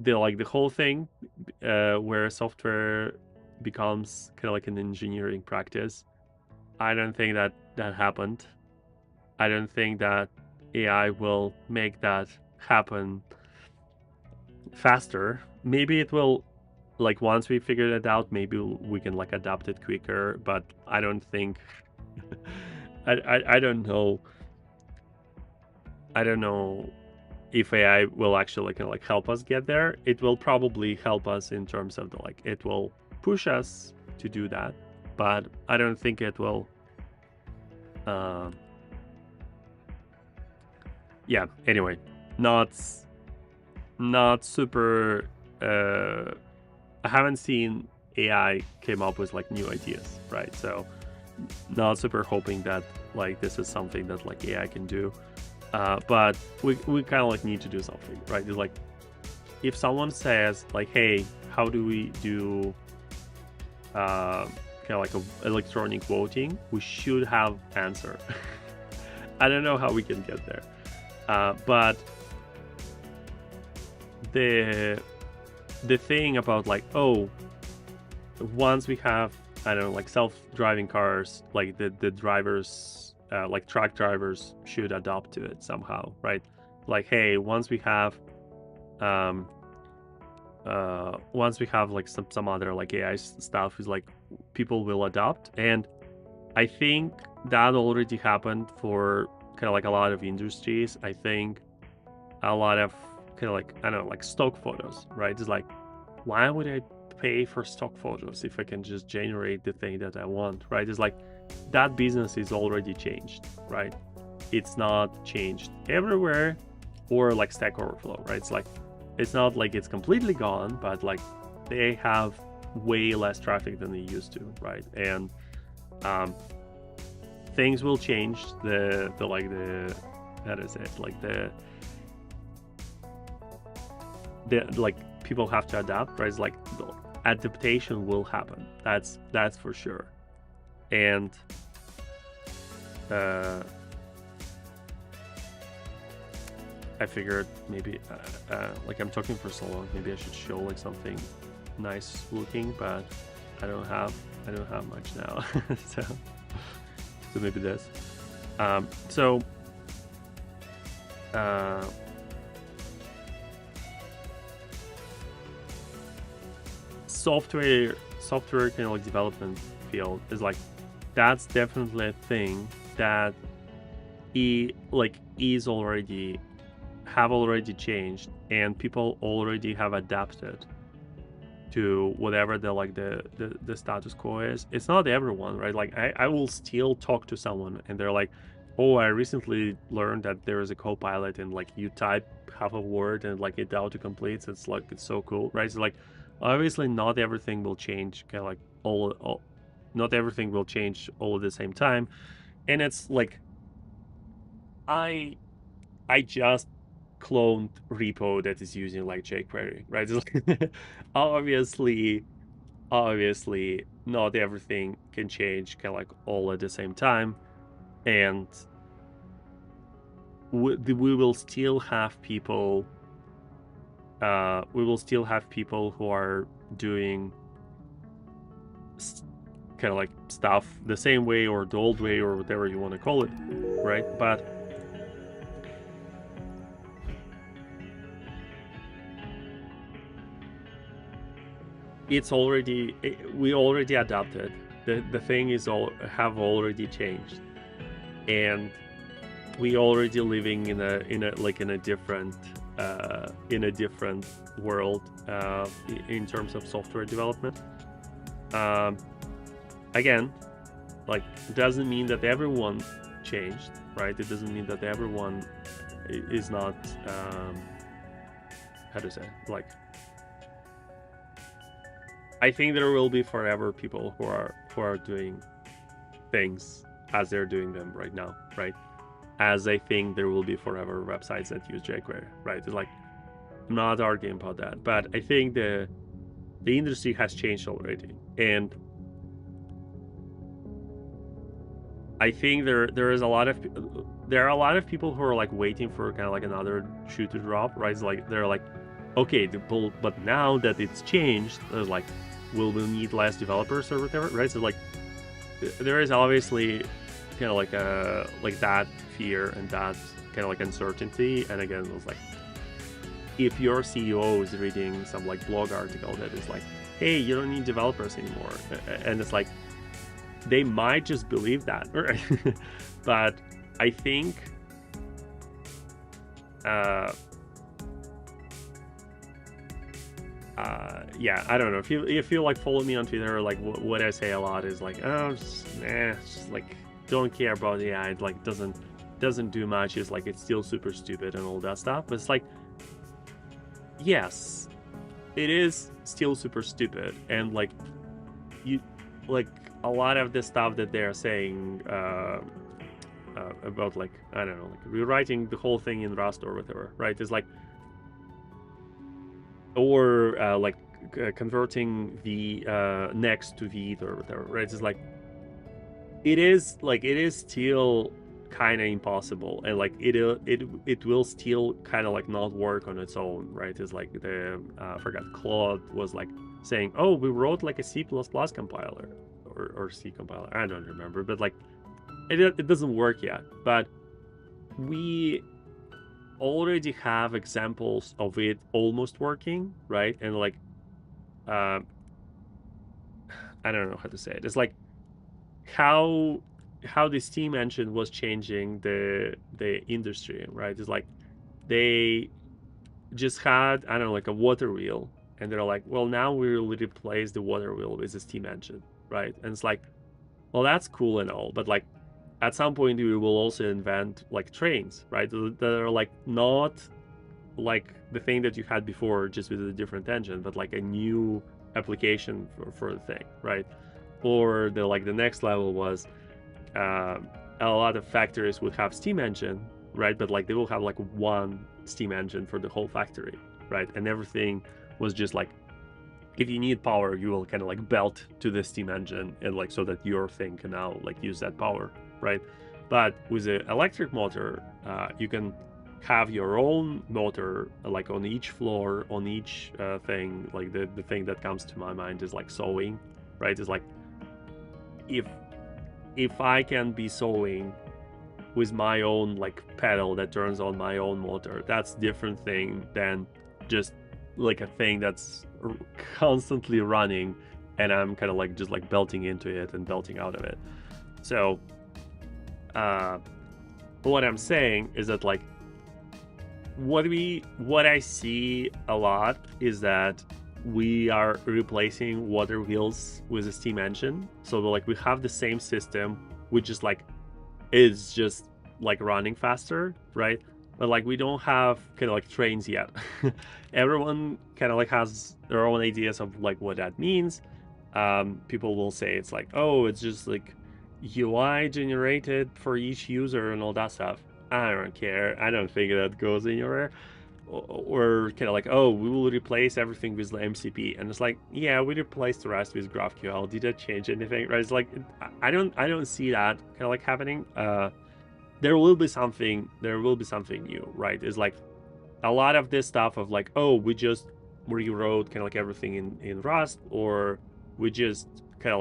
the whole thing where software becomes kind of like an engineering practice, I don't think that that happened. I don't think that AI will make that happen faster. Maybe it will, like once we figure it out, maybe we can like adapt it quicker. But I don't think. I don't know. I don't know if AI will actually kind of like help us get there. It will probably help us in terms of the like it will push us to do that, but I don't think it will. Um, yeah. Anyway, not super. I haven't seen AI came up with like new ideas, right? So not super hoping that like this is something that like AI can do. But we kind of like need to do something, right? It's like if someone says like, hey, how do we do kind of like a electronic voting, we should have answer. I don't know how we can get there, but the thing about like, oh, once we have, I don't know, like self-driving cars, like the drivers, like truck drivers should adopt to it somehow, right? Like, hey, once we have like some other like AI stuff, is like people will adopt. And I think that already happened for kind of like a lot of industries. I think a lot of kind of like, I don't know, like stock photos, right? It's like, why would I pay for stock photos if I can just generate the thing that I want, right? It's like that business is already changed, right? It's not changed everywhere, or like Stack Overflow, right? It's like it's not like it's completely gone, but like they have way less traffic than they used to, right? And things will change. The like the how to say it, like the like people have to adapt, right? It's like the adaptation will happen. That's for sure. And I figured maybe like I'm talking for so long, maybe I should show like something nice looking, but I don't have much now. so maybe this. So software kind of like development field is like, that's definitely a thing that is already changed, and people already have adapted to whatever the status quo is. It's not everyone, right? Like I will still talk to someone and they're like, oh, I recently learned that there is a Copilot, and like you type half a word and like it auto completes. It's like, it's so cool, right? So like obviously not everything will change kind of like all not everything will change all at the same time. And it's like I just cloned repo that is using like jQuery, right? It's like, obviously not everything can change kind of like all at the same time, and we will still have people who are doing kind of like stuff the same way or the old way or whatever you want to call it, right? But we already adapted. The thing is all have already changed, and we already living in a different world in terms of software development. Um, Again, like, it doesn't mean that everyone changed, right? It doesn't mean that everyone is not how to say, like, I think there will be forever people who are doing things as they're doing them right now, right? As I think there will be forever websites that use jQuery, right? It's like, I'm not arguing about that, but I think the industry has changed already, and I think there are a lot of people who are like waiting for kind of like another shoe to drop, right? It's like they're like, okay, but now that it's changed, there's like, will we need less developers or whatever, right? So like, there is obviously kind of like that fear and that kind of like uncertainty. And again, it was like, if your CEO is reading some like blog article that is like, hey, you don't need developers anymore, and it's like, they might just believe that, right? But I think yeah, I don't know, if you like follow me on Twitter, like what I say a lot is like, oh, just like, don't care about AI, it like doesn't do much, it's like, it's still super stupid and all that stuff. But it's like, yes, it is still super stupid, and like, you like, a lot of the stuff that they're saying about, like, I don't know, like rewriting the whole thing in Rust or whatever, right? Is like, or converting the next to Vite or whatever, right? It's like, it is still kind of impossible, and like it will still kind of like not work on its own, right? It's like I forgot, Claude was like saying, oh, we wrote like a C++ compiler or C compiler, I don't remember, but like, it doesn't work yet. But we already have examples of it almost working, right? And like, I don't know how to say it. It's like how the Steam engine was changing the industry, right? It's like, they just had, I don't know, like a water wheel, and they're like, well, now we will replace the water wheel with a Steam engine, right? And it's like, well, that's cool and all, but like, at some point we will also invent like trains, right? That are like not like the thing that you had before, just with a different engine, but like a new application for the thing, right? Or the next level was a lot of factories would have steam engine, right? But like, they will have like one steam engine for the whole factory, right? And everything was just like, if you need power, you will kind of like belt to the steam engine, and like, so that your thing can now like use that power, right? But with the electric motor, you can have your own motor, like on each floor, on each thing. Like, the thing that comes to my mind is like sewing, right? It's like, if I can be sewing with my own like pedal that turns on my own motor, that's different thing than just like a thing that's constantly running, and I'm kind of like just like belting into it and belting out of it. So what I'm saying is that like, what I see a lot is that we are replacing water wheels with a steam engine. So like, we have the same system, which is like, is just like running faster, right? But like, we don't have kind of like trains yet. Everyone kind of like has their own ideas of like what that means. People will say it's like, oh, it's just like UI generated for each user and all that stuff. I don't care. I don't think that goes anywhere. Or kind of like, oh, we will replace everything with the MCP, and it's like, yeah, we replaced the rest with GraphQL. Did that change anything? Right? It's like, I don't see that kind of like happening. There will be something new, right? It's like, a lot of this stuff of like, oh, we just rewrote kind of like everything in Rust, or we just kind of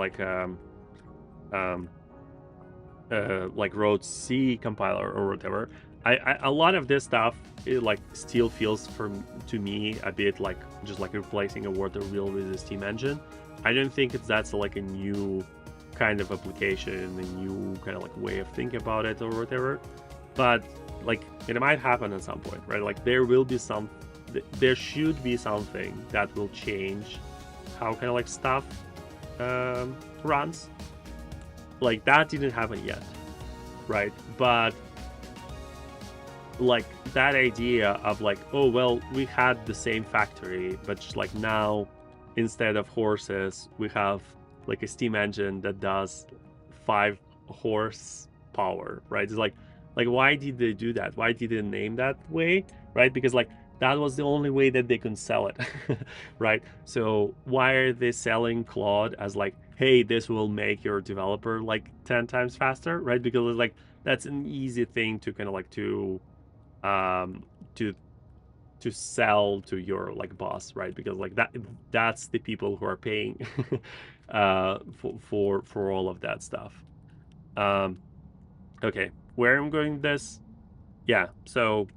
like wrote C compiler or whatever. A lot of this stuff, it like still feels to me a bit like just like replacing a water wheel with a steam engine. I don't think that's like a new kind of application, a new kind of like way of thinking about it or whatever. But like it might happen at some point, right? Like there should be something that will change how kind of like stuff runs. Like that didn't happen yet, right? But like that idea of like, oh well, we had the same factory, but just like now instead of horses we have like a steam engine that does 5 horse power, right? It's like why did they do that? Why did they name that way, right? Because like that was the only way that they can sell it. Right? So why are they selling Claude as like, hey, this will make your developer like 10 times faster, right? Because it's like that's an easy thing to kind of like um to sell to your like boss, right? Because like that's the people who are paying for all of that stuff. Okay, where I'm going with this, yeah, so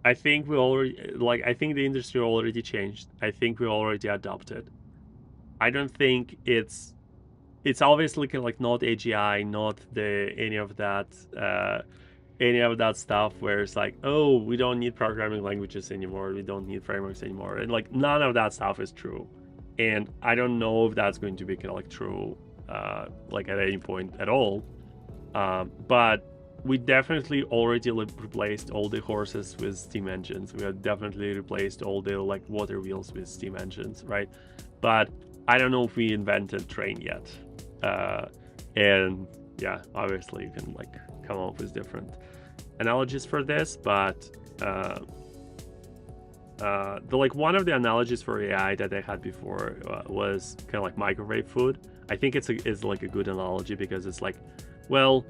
I think I think the industry already changed. I think we already adopted. I don't think it's obviously kind of like not AGI, not any of that stuff where it's like, oh, we don't need programming languages anymore, we don't need frameworks anymore, and like none of that stuff is true. And I don't know if that's going to be kind of like true like at any point at all. But we definitely already replaced all the horses with steam engines. We have definitely replaced all the like water wheels with steam engines, right? But I don't know if we invented train yet. And yeah, obviously you can like come up with different analogies for this, but the like one of the analogies for AI that I had before was kind of like microwave food. I think it's like a good analogy because it's like, well,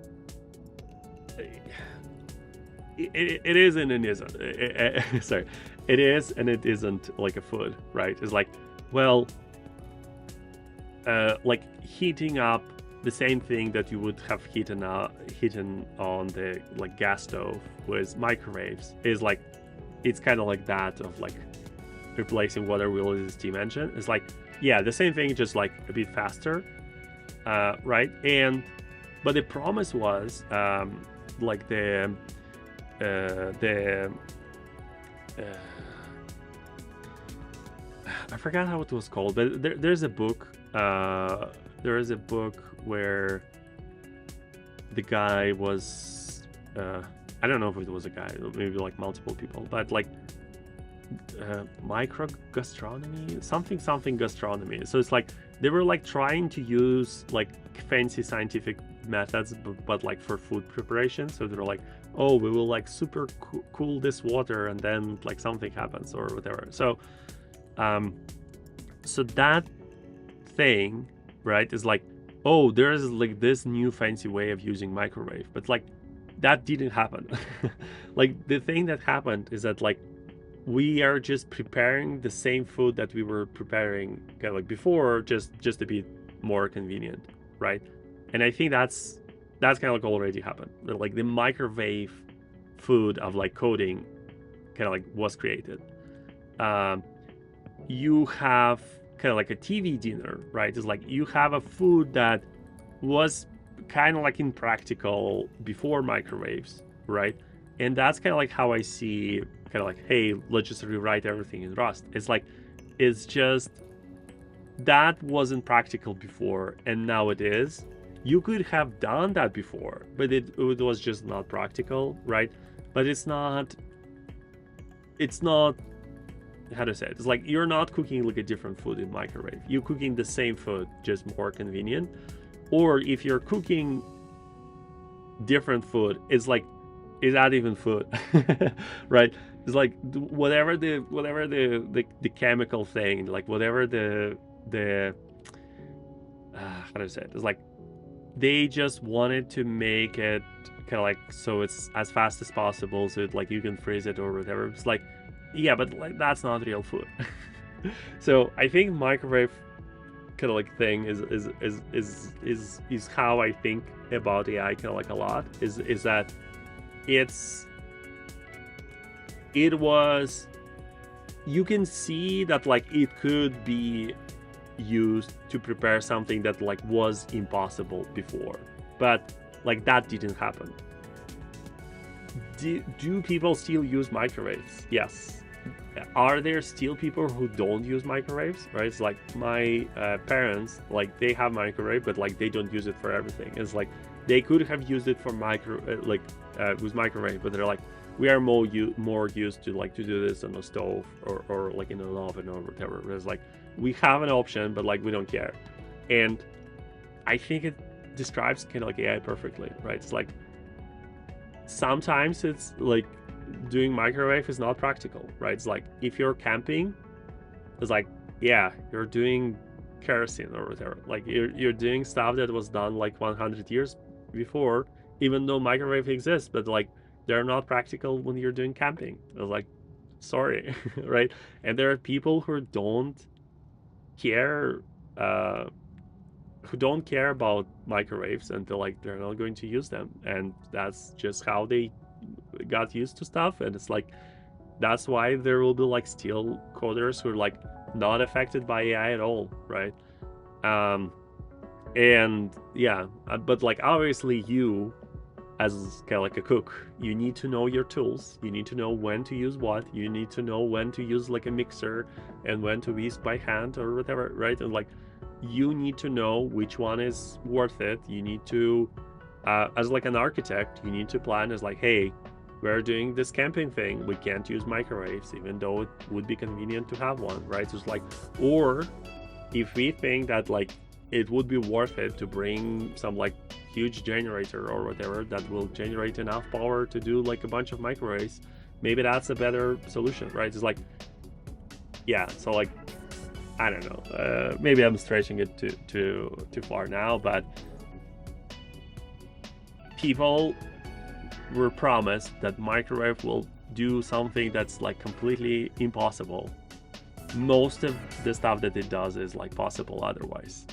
it is and it isn't. Sorry, it is and it isn't like a food, right? It's like, well, like heating up the same thing that you would have heaten on the like gas stove with microwaves is like, it's kind of like that of like replacing water wheel with a steam engine. It's like, yeah, the same thing, just like a bit faster, right? But the promise was like I forgot how it was called, but there's a book. There is a book where the guy was I don't know if it was a guy, maybe like multiple people, but like micro gastronomy, something gastronomy. So it's like they were like trying to use like fancy scientific methods, but like for food preparation. So they're like, oh, we will like super cool this water and then like something happens or whatever. So so that thing, right, is like, oh, there's like this new fancy way of using microwave, but like that didn't happen. Like the thing that happened is that like we are just preparing the same food that we were preparing kind of like before, just a bit more convenient, right? And I think that's kind of like already happened. Like the microwave food of like coding kind of like was created. You have kind of like a TV dinner, right? It's like you have a food that was kind of like impractical before microwaves, right? And that's kind of like how I see kind of like, hey, let's just rewrite everything in Rust. It's like, it's just that wasn't practical before and now it is. You could have done that before, but it was just not practical, right? But it's not how to say it? It's like you're not cooking like a different food in microwave. You're cooking the same food, just more convenient. Or if you're cooking different food, it's like, is that even food? Right? It's like whatever the chemical thing, like whatever the how to say it? It's like they just wanted to make it kind of like so it's as fast as possible, so it, like you can freeze it or whatever. It's like, yeah, but like that's not real food. So I think microwave kind of like thing is how I think about AI kind of like a lot. Is that it was, you can see that like it could be used to prepare something that like was impossible before, but like that didn't happen. Do people still use microwaves? Yes. Are there still people who don't use microwaves? Right? It's like my parents, like they have microwave, but like they don't use it for everything. It's like they could have used it for with microwave, but they're like, we are more used to like to do this on a stove or like in an oven or whatever. It's like we have an option, but like we don't care. And I think it describes kind of like AI perfectly, right? It's like sometimes it's like doing microwave is not practical, right? It's like if you're camping, it's like, yeah, you're doing kerosene or whatever. Like you're doing stuff that was done like 100 years before, even though microwave exists, but like they're not practical when you're doing camping. I was like, sorry, right? And there are people who don't care, who don't care about microwaves until like they're not going to use them, and that's just how they got used to stuff. And it's like that's why there will be like still coders who are like not affected by AI at all, right? And yeah, but like obviously you as kind of like a cook, you need to know your tools, you need to know when to use what, you need to know when to use like a mixer and when to whisk by hand or whatever, right? And like you need to know which one is worth it. You need to as like an architect, you need to plan as like, hey, we're doing this camping thing, we can't use microwaves even though it would be convenient to have one, right? So it's like, or if we think that like it would be worth it to bring some like huge generator or whatever that will generate enough power to do like a bunch of microwaves, maybe that's a better solution, right? It's like, yeah, so like I don't know, maybe I'm stretching it too far now, but people were promised that microwave will do something that's like completely impossible. Most of the stuff that it does is like possible otherwise.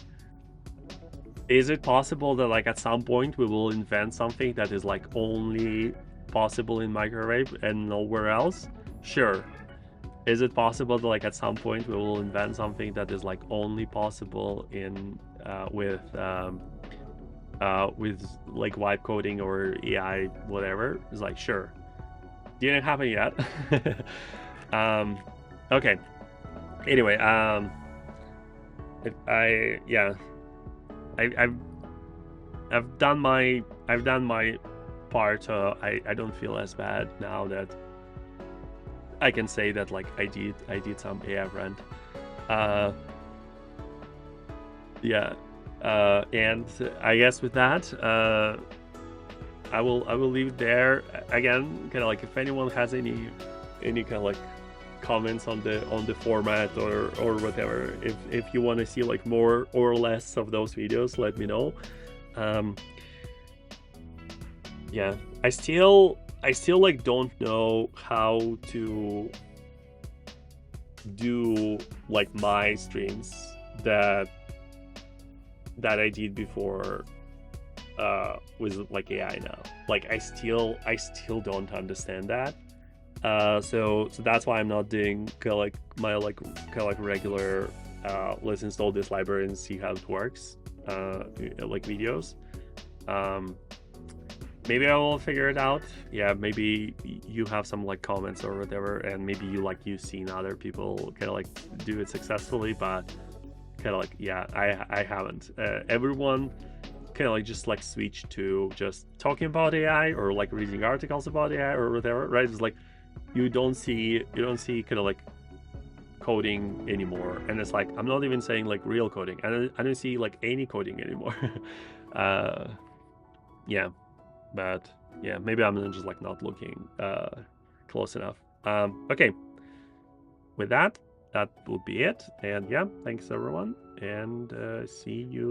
Is it possible that like at some point we will invent something that is like only possible in microwave and nowhere else? Sure. Is it possible that like at some point we will invent something that is like only possible in with like vibe coding or AI whatever? It's like sure. Didn't happen yet. Okay. Anyway, I've done my part. I don't feel as bad now that I can say that like I did some AI rant. Yeah. And I guess with that, I will leave it there. Again, kind of like if anyone has any kind of like comments on the format or whatever, if you want to see like more or less of those videos, let me know. Yeah, I still like don't know how to do like my streams that I did before with like AI now. Like I still don't understand that. So that's why I'm not doing kind of like my regular let's install this library and see how it works like videos. Maybe I will figure it out. Yeah, maybe you have some like comments or whatever, and maybe you've seen other people kind of like do it successfully, but kind of like, yeah, I haven't. Everyone kind of like just like switch to just talking about AI or like reading articles about AI or whatever, right? It's like you don't see kind of like coding anymore, and it's like I'm not even saying like real coding. I don't see like any coding anymore. Yeah, but yeah, maybe I'm just like not looking close enough. Okay, with that would be it, and yeah, thanks everyone, and see you